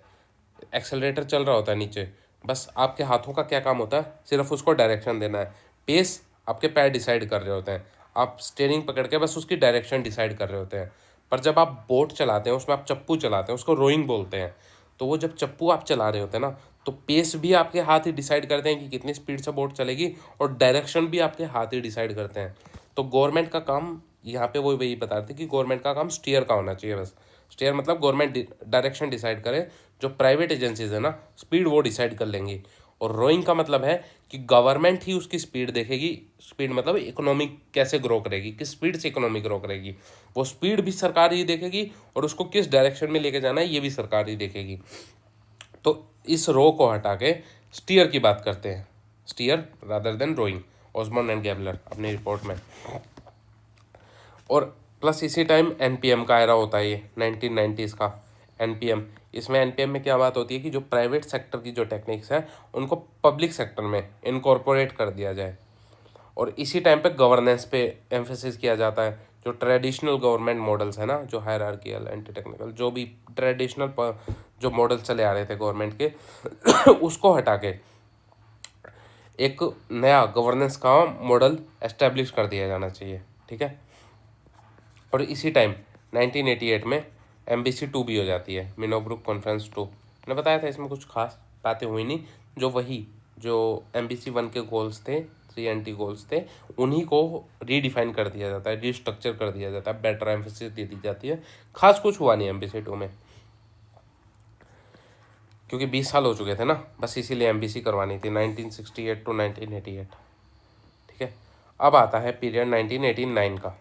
Speaker 1: एक्सेलरेटर चल रहा होता है नीचे, बस आपके हाथों का क्या काम होता है? सिर्फ उसको डायरेक्शन देना है। पेस आपके पैर डिसाइड कर रहे होते हैं, आप स्टीयरिंग पकड़ के बस उसकी डायरेक्शन डिसाइड कर रहे होते हैं। पर जब आप बोट चलाते हैं, उसमें आप चप्पू चलाते हैं, उसको रोइंग बोलते हैं। तो वो जब चप्पू आप चला रहे होते हैं ना, तो पेस भी आपके हाथ ही डिसाइड करते हैं कि कितनी स्पीड से बोट चलेगी, और डायरेक्शन भी आपके हाथ ही डिसाइड करते हैं। तो गवर्नमेंट का काम यहाँ पे वो वही बता रहे थे कि गवर्नमेंट का काम स्टीयर का होना चाहिए बस। स्टीयर मतलब गवर्नमेंट डायरेक्शन डिसाइड करे, जो प्राइवेट एजेंसीज है ना, स्पीड वो डिसाइड कर लेंगी। और रोइंग का मतलब है कि गवर्नमेंट ही उसकी स्पीड देखेगी। स्पीड मतलब इकोनॉमी कैसे ग्रो करेगी, किस स्पीड से इकोनॉमी ग्रो करेगी, वो स्पीड भी सरकार ही देखेगी, और उसको किस डायरेक्शन में लेके जाना है ये भी सरकार ही देखेगी। तो इस रो को हटा के स्टीयर की बात करते हैं, steer rather than rowing, Osborne and Gabler अपनी रिपोर्ट में। और प्लस इसी टाइम एनपीएम का एरा होता है, ये 1990s का एनपीएम। इसमें एनपीएम में क्या बात होती है कि जो प्राइवेट सेक्टर की जो टेक्निक्स है उनको पब्लिक सेक्टर में इनकॉर्पोरेट कर दिया जाए। और इसी टाइम पे गवर्नेंस पे एम्फेसिस किया जाता है। जो ट्रेडिशनल गवर्नमेंट मॉडल्स है ना, जो हायरार्कियल, एंटी टेक्निकल, जो भी ट्रेडिशनल जो मॉडल्स चले आ रहे थे गवर्नमेंट के उसको हटा के एक नया गवर्नेंस का मॉडल एस्टेब्लिश कर दिया जाना चाहिए। ठीक है। और इसी टाइम 1988 में MBC 2 भी हो जाती है, मिनोब्रुक कॉन्फ्रेंस 2। मैंने बताया था इसमें कुछ खास बातें हुई नहीं, जो MBC 1 के गोल्स थे, 3 गोल्स थे, उन्हीं को रीडिफाइन कर दिया जाता है, रीस्ट्रक्चर कर दिया जाता है, बेटर एम्फेसिस दे दी जाती है। खास कुछ हुआ नहीं MBC 2 में, क्योंकि 20 साल हो चुके थे ना, बस इसीलिए MBC करवानी थी 1968 to 1988। ठीक है। अब आता है पीरियड 1989 का।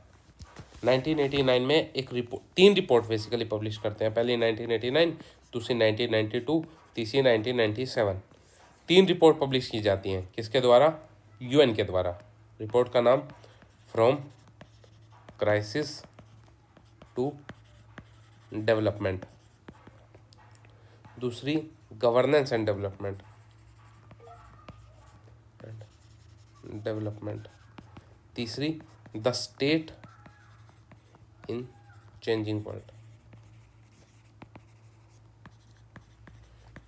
Speaker 1: 1989 में एक रिपोर्ट, 3 रिपोर्ट बेसिकली पब्लिश करते हैं। पहली 1989, दूसरी 1992, तीसरी 1997। 3 रिपोर्ट पब्लिश की जाती हैं, किसके द्वारा? यूएन के द्वारा। रिपोर्ट का नाम फ्रॉम क्राइसिस टू डेवलपमेंट, दूसरी गवर्नेंस एंड डेवलपमेंट, तीसरी the state in changing world.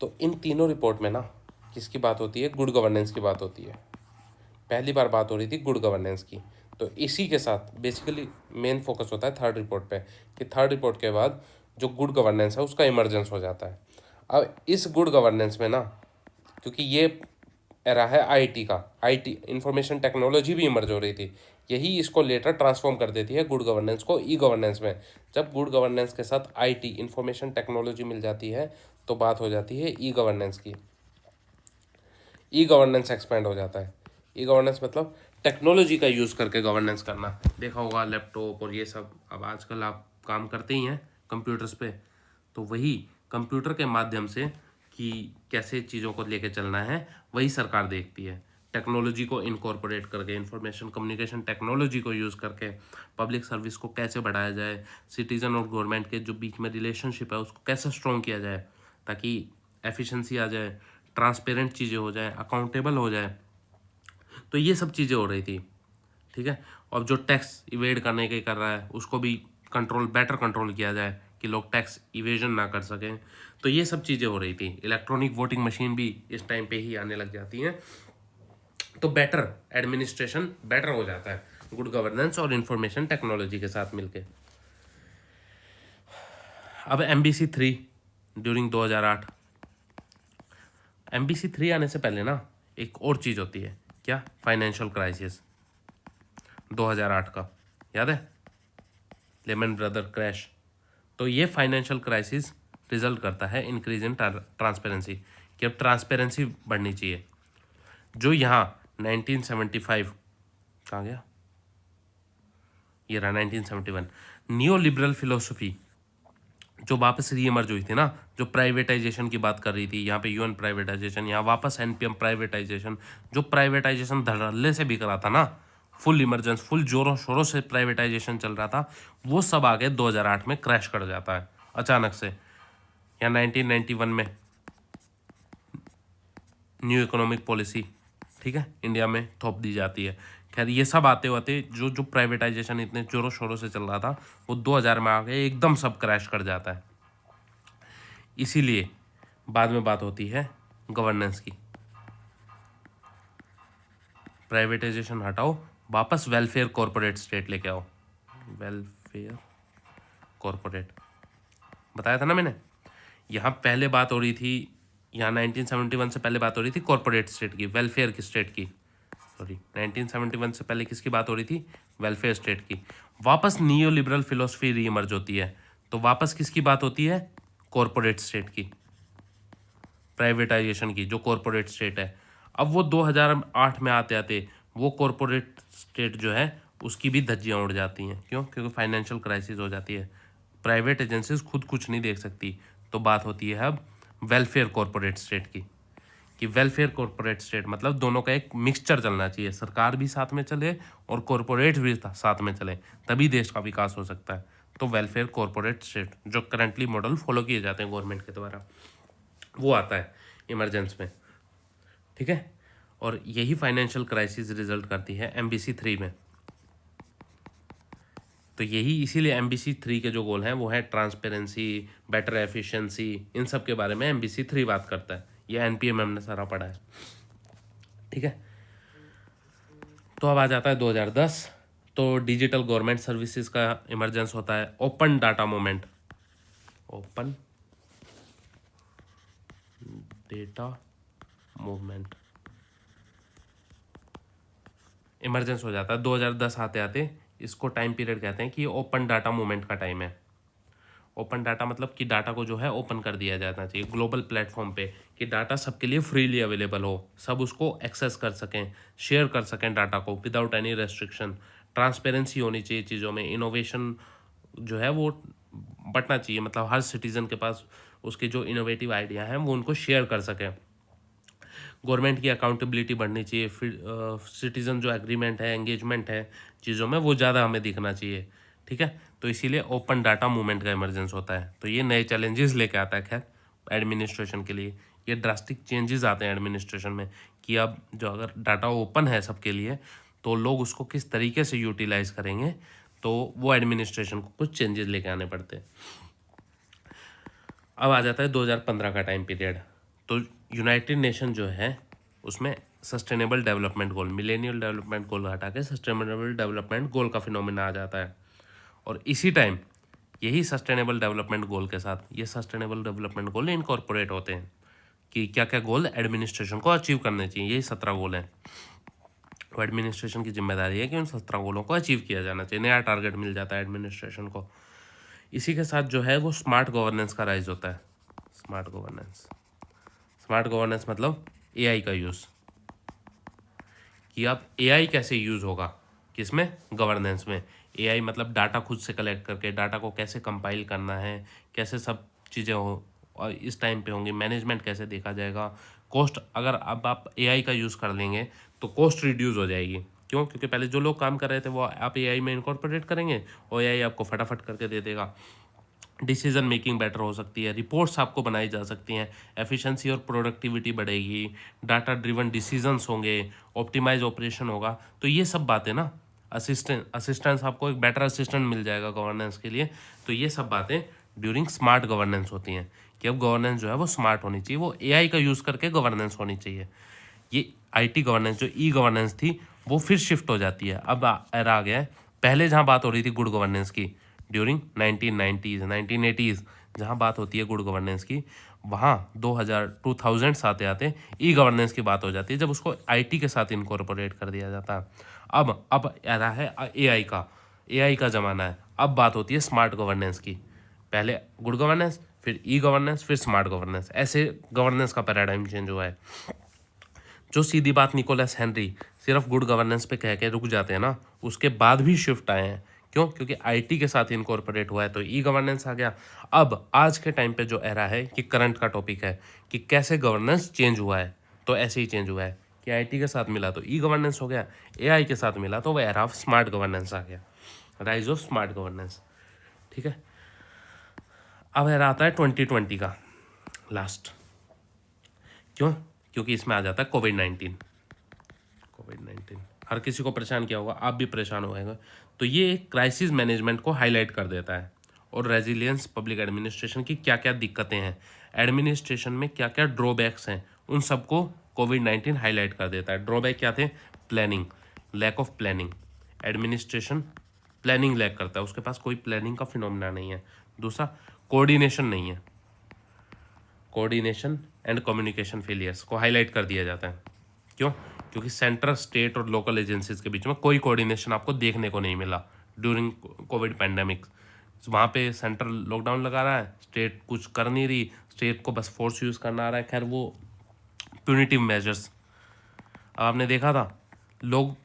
Speaker 1: तो इन तीनों रिपोर्ट में ना किसकी बात होती है? गुड गवर्नेंस की बात होती है। पहली बार बात हो रही थी गुड गवर्नेंस की। तो इसी के साथ बेसिकली मेन फोकस होता है थर्ड रिपोर्ट पे, कि थर्ड रिपोर्ट के बाद जो गुड गवर्नेंस है उसका इमर्जेंस हो जाता है। अब इस गुड गवर्नेंस में ना, क्योंकि ये एरा है आईटी का, आईटी इंफॉर्मेशन टेक्नोलॉजी भी इमर्ज हो रही थी, यही इसको लेटर ट्रांसफॉर्म कर देती है गुड गवर्नेंस को ई गवर्नेंस में। जब गुड गवर्नेंस के साथ आईटी इंफॉर्मेशन टेक्नोलॉजी मिल जाती है तो बात हो जाती है ई गवर्नेंस की। ई गवर्नेंस एक्सपेंड हो जाता है। ई गवर्नेंस मतलब टेक्नोलॉजी का यूज़ करके गवर्नेंस करना। देखा होगा लैपटॉप और ये सब, अब आजकल आप काम करते ही हैं कंप्यूटर्स पे, तो वही कंप्यूटर के माध्यम से कि कैसे चीज़ों को लेके चलना है वही सरकार देखती है। टेक्नोलॉजी को इनकॉर्पोरेट करके, इंफॉर्मेशन कम्युनिकेशन टेक्नोलॉजी को यूज़ करके पब्लिक सर्विस को कैसे बढ़ाया जाए, सिटीज़न और गवर्नमेंट के जो बीच में रिलेशनशिप है उसको कैसे स्ट्रॉन्ग किया जाए, ताकि एफिशिएंसी आ जाए, ट्रांसपेरेंट चीज़ें हो जाए, अकाउंटेबल हो जाए। तो ये सब चीज़ें हो रही थी। ठीक है। और जो टैक्स इवेड करने के कर रहा है उसको भी बेटर कंट्रोल किया जाए, कि लोग टैक्स इवेजन ना कर सकें। तो ये सब चीज़ें हो रही थी। इलेक्ट्रॉनिक वोटिंग मशीन भी इस टाइम पे ही आने लग जाती हैं। तो बेटर एडमिनिस्ट्रेशन बेटर हो जाता है गुड गवर्नेंस और इंफॉर्मेशन टेक्नोलॉजी के साथ मिलके। अब MBC 3 ड्यूरिंग 2008। MBC 3 आने से पहले ना एक और चीज़ होती है, क्या? फाइनेंशियल क्राइसिस 2008 का, याद है? Lemon brother crash. तो ये फाइनेंशियल क्राइसिस रिजल्ट करता है इंक्रीज इन ट्रांसपेरेंसी, कि अब ट्रांसपेरेंसी बढ़नी चाहिए। जो यहाँ 1975 कहाँ गया, ये रहा 1971, न्यू लिबरल फिलोसफी जो वापस रीइमर्ज हुई थी ना, जो प्राइवेटाइजेशन की बात कर रही थी, यहाँ पे UN प्राइवेटाइजेशन, यहाँ वापस NPM प्राइवेटाइजेशन, जो प्राइवेटाइजेशन धड़ल्ले से बिक रहा था ना, फुल इमरजेंस, फुल जोरों शोरों से प्राइवेटाइजेशन चल रहा था, वो सब आगे 2008 में क्रैश कर जाता है अचानक से। या 1991 में न्यू इकोनॉमिक पॉलिसी, ठीक है, इंडिया में थोप दी जाती है। खैर ये सब आते होते जो प्राइवेटाइजेशन इतने जोरों शोरों से चल रहा था, वो 2000 में आके एकदम सब क्रैश कर जाता है। इसीलिए बाद में बात होती है गवर्नेंस की। प्राइवेटाइजेशन हटाओ, वापस वेलफेयर कॉरपोरेट स्टेट लेके आओ। वेलफेयर कॉरपोरेट बताया था ना मैंने। यहाँ पहले बात हो रही थी, यहाँ 1971 से पहले बात हो रही थी कॉरपोरेट स्टेट की, वेलफेयर की स्टेट की। सॉरी, 1971 से पहले किसकी बात हो रही थी? वेलफेयर स्टेट की। वापस नियो लिबरल फिलोसफी रीइमर्ज होती है, तो वापस किसकी बात होती है? कॉरपोरेट स्टेट की, प्राइवेटाइजेशन की, जो कॉरपोरेट स्टेट है। अब वो 2008 में आते आते वो कॉरपोरेट स्टेट जो है उसकी भी धज्जियाँ उड़ जाती हैं। क्यों? क्योंकि फाइनेंशियल क्राइसिस हो जाती है, प्राइवेट एजेंसीज खुद कुछ नहीं देख सकती। तो बात होती है अब वेलफेयर कॉरपोरेट स्टेट की, कि वेलफेयर कॉरपोरेट स्टेट मतलब दोनों का एक मिक्सचर चलना चाहिए, सरकार भी साथ में चले और कॉरपोरेट भी साथ में चले, तभी देश का विकास हो सकता है। तो वेलफेयर कॉरपोरेट स्टेट जो करंटली मॉडल फॉलो किए जाते हैं गवर्नमेंट के द्वारा, वो आता है इमरजेंस में, ठीक है। और यही फाइनेंशियल क्राइसिस रिजल्ट करती है MBC 3 में। तो यही इसीलिए MBC 3 के जो गोल हैं वो है ट्रांसपेरेंसी, बेटर एफिशिएंसी, इन सब के बारे में MBC 3 बात करता है। ये NPM हमने सारा पढ़ा है, ठीक है। तो अब आ जाता है 2010। तो डिजिटल गवर्नमेंट सर्विसेज का इमरजेंस होता है, open data movement, open data movement emergence हो जाता है 2010 आते आते। इसको टाइम पीरियड कहते हैं कि ये ओपन डाटा मूवमेंट का टाइम है। ओपन डाटा मतलब कि डाटा को जो है ओपन कर दिया जाना चाहिए ग्लोबल प्लेटफॉर्म पे, कि डाटा सबके लिए फ्रीली अवेलेबल हो, सब उसको एक्सेस कर सकें, शेयर कर सकें डाटा को विदाउट एनी रेस्ट्रिक्शन। ट्रांसपेरेंसी होनी चाहिए चीज़ों में, इनोवेशन जो है वो बटना चाहिए, मतलब हर सिटीज़न के पास उसके जो इनोवेटिव आइडिया हैं वो उनको शेयर कर सकें। गवर्नमेंट की अकाउंटेबिलिटी बढ़नी चाहिए, फिर सिटीज़न जो एग्रीमेंट है, एंगेजमेंट है चीज़ों में, वो ज़्यादा हमें दिखना चाहिए, ठीक है। तो इसीलिए ओपन डाटा मूवमेंट का इमरजेंस होता है। तो ये नए चैलेंजेस लेके आता है खैर एडमिनिस्ट्रेशन के लिए। ये ड्रास्टिक चेंजेस आते हैं एडमिनिस्ट्रेशन में, कि अब जो अगर डाटा ओपन है सबके लिए तो लोग उसको किस तरीके से यूटिलाइज करेंगे, तो वो एडमिनिस्ट्रेशन को कुछ चेंजेस लेके आने पड़ते हैं। अब आ जाता है 2015 का टाइम पीरियड। तो यूनाइटेड नेशन जो है उसमें sustainable development goal, millennial development goal हटा के सस्टेनेबल डेवलपमेंट गोल का फिनोमेना आ जाता है। और इसी टाइम यही सस्टेनेबल डेवलपमेंट गोल के साथ ये सस्टेनेबल डेवलपमेंट गोल इनकॉर्पोरेट होते हैं, कि क्या क्या गोल एडमिनिस्ट्रेशन को अचीव करने चाहिए। यही 17 गोल हैं। तो एडमिनिस्ट्रेशन की जिम्मेदारी है कि उन 17 गोलों को अचीव किया जाना चाहिए, नया टारगेट मिल जाता है एडमिनिस्ट्रेशन को। इसी के साथ जो है वो स्मार्ट गवर्नेंस का राइज होता है। स्मार्ट गवर्नेंस, स्मार्ट गवर्नेंस मतलब AI का यूज़, कि अब AI कैसे यूज़ होगा, किसमें? गवर्नेंस में। AI मतलब डाटा खुद से कलेक्ट करके डाटा को कैसे कंपाइल करना है, कैसे सब चीज़ें हो और इस टाइम पे होंगी, मैनेजमेंट कैसे देखा जाएगा, कॉस्ट, अगर अब आप AI का यूज़ कर लेंगे तो कॉस्ट रिड्यूस हो जाएगी। क्यों? क्योंकि पहले जो लोग काम कर रहे थे वो आप AI में इनकॉर्पोरेट करेंगे और AI आपको फटाफट करके दे देगा। डिसीजन मेकिंग बेटर हो सकती है, रिपोर्ट्स आपको बनाई जा सकती हैं, एफिशिएंसी और प्रोडक्टिविटी बढ़ेगी, डाटा ड्रिवन डिसीजंस होंगे, ऑप्टिमाइज ऑपरेशन होगा। तो ये सब बातें ना, असिस्टेंस आपको एक बेटर असिस्टेंट मिल जाएगा गवर्नेंस के लिए। तो ये सब बातें ड्यूरिंग स्मार्ट गवर्नेंस होती हैं, कि अब गवर्नेंस जो है वो स्मार्ट होनी चाहिए, वो एआई का यूज़ करके गवर्नेंस होनी चाहिए। ये आईटी गवर्नेंस जो ई गवर्नेंस थी वो फिर शिफ्ट हो जाती है। अब एरा आ गया है, पहले जहाँ बात हो रही थी गुड गवर्नेंस की ड्यूरिंग 1990s 1980s, जहाँ बात होती है गुड गवर्नेंस की, वहाँ 2000 आते आते ई गवर्नेंस की बात हो जाती है, जब उसको आईटी के साथ इनकॉर्पोरेट कर दिया जाता है। अब एरा है एआई का ज़माना है। अब बात होती है स्मार्ट गवर्नेंस की, पहले गुड गवर्नेंस, फिर ई गवर्नेंस, फिर स्मार्ट गवर्नेंस, ऐसे गवर्नेंस का पैराडाइम चेंज हुआ है। जो सीधी बात निकोलस हेनरी सिर्फ गुड गवर्नेंस पे कह के रुक जाते हैं ना, उसके बाद भी शिफ्ट आए हैं। क्यों? क्योंकि आईटी के साथ इनकॉर्पोरेट हुआ है तो ई गवर्नेंस आ गया। अब आज के टाइम पे जो एरा है, कि करंट का टॉपिक है कि कैसे गवर्नेंस चेंज हुआ है, तो ऐसे ही चेंज हुआ है कि आईटी के साथ मिला तो ई गवर्नेंस हो गया, एआई के साथ मिला तो वो एरा ऑफ स्मार्ट गवर्नेंस आ गया, राइज ऑफ स्मार्ट गवर्नेंस। ठीक है, अब एरा आता है 2020 का लास्ट। क्यों? क्योंकि इसमें आ जाता है कोविड 19 हर किसी को परेशान किया होगा, आप भी परेशान होएगा। तो ये एक क्राइसिस मैनेजमेंट को हाईलाइट कर देता है, और रेजिलियंस पब्लिक एडमिनिस्ट्रेशन की क्या क्या दिक्कतें हैं, एडमिनिस्ट्रेशन में क्या क्या ड्रॉबैक्स हैं, उन सबको कोविड 19 हाईलाइट कर देता है। ड्रॉबैक क्या थे? Planning, lack of planning, administration planning lack करता है, उसके पास कोई प्लानिंग का फिनोमेना नहीं है। दूसरा, कोऑर्डिनेशन नहीं है, कोऑर्डिनेशन एंड कम्युनिकेशन फेलियर्स को हाईलाइट कर दिया जाता है। क्यों? क्योंकि सेंट्रल, स्टेट और लोकल एजेंसीज के बीच में कोई कोऑर्डिनेशन आपको देखने को नहीं मिला ड्यूरिंग कोविड पैंडेमिक। वहाँ पे सेंट्रल लॉकडाउन लगा रहा है, स्टेट कुछ कर नहीं रही, स्टेट को बस फोर्स यूज़ करना आ रहा है। खैर वो प्यूनिटिव मेजर्स। अब आपने देखा था, लोग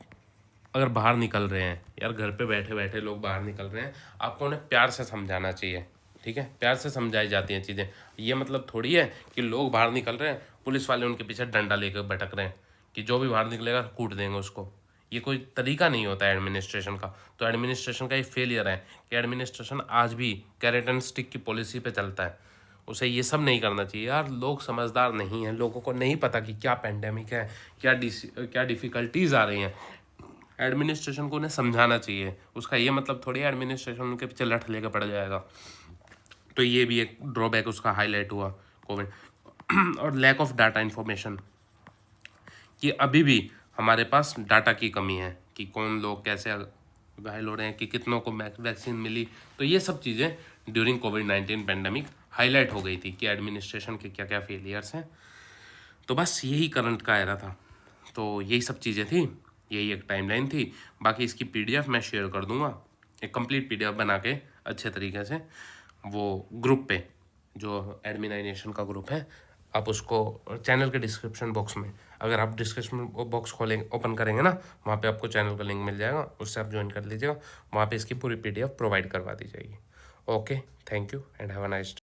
Speaker 1: अगर बाहर निकल रहे हैं, यार घर पे बैठे बैठे लोग बाहर निकल रहे हैं, आपको उन्हें प्यार से समझाना चाहिए। ठीक है, प्यार से समझाई जाती हैं चीज़ें। ये मतलब थोड़ी है कि लोग बाहर निकल रहे हैं, पुलिस वाले उनके पीछे डंडा लेकर भटक रहे हैं कि जो भी बाहर निकलेगा कूट देंगे उसको। ये कोई तरीका नहीं होता है एडमिनिस्ट्रेशन का। तो एडमिनिस्ट्रेशन का ये फेलियर है कि एडमिनिस्ट्रेशन आज भी कैरेट एंड स्टिक की पॉलिसी पे चलता है। उसे ये सब नहीं करना चाहिए यार, लोग समझदार नहीं हैं, लोगों को नहीं पता कि क्या पैंडेमिक है, क्या डिफ़िकल्टीज आ रही हैं। एडमिनिस्ट्रेशन को उन्हें समझाना चाहिए। उसका ये मतलब थोड़ी है एडमिनिस्ट्रेशन उनके पीछे लठ लेकर पड़ जाएगा। तो ये भी एक ड्रॉबैक उसका हाईलाइट हुआ कोविड। और लैक ऑफ डाटा इन्फॉर्मेशन, कि अभी भी हमारे पास डाटा की कमी है कि कौन लोग कैसे घायल हो रहे हैं, कि कितनों को वैक्सीन मिली। तो ये सब चीज़ें ड्यूरिंग कोविड 19 पेंडेमिक हाईलाइट हो गई थी कि एडमिनिस्ट्रेशन के क्या क्या फेलियर्स हैं। तो बस यही करंट का एरा था। तो यही सब चीज़ें थी, यही एक टाइमलाइन थी। बाकी इसकी पीडीएफ मैं शेयर कर दूंगा, एक कंप्लीट पीडीएफ बना के अच्छे तरीके से, वो ग्रुप पे, जो एडमिनाइजेशन का ग्रुप है। आप उसको चैनल के डिस्क्रिप्शन बॉक्स में, अगर आप डिस्क्रिप्शन बॉक्स खोलेंगे, ओपन करेंगे ना, वहाँ पे आपको चैनल का लिंक मिल जाएगा, उससे आप ज्वाइन कर लीजिएगा। वहाँ पे इसकी पूरी पीडीएफ प्रोवाइड करवा दी जाएगी। Okay, thank you and have a nice day.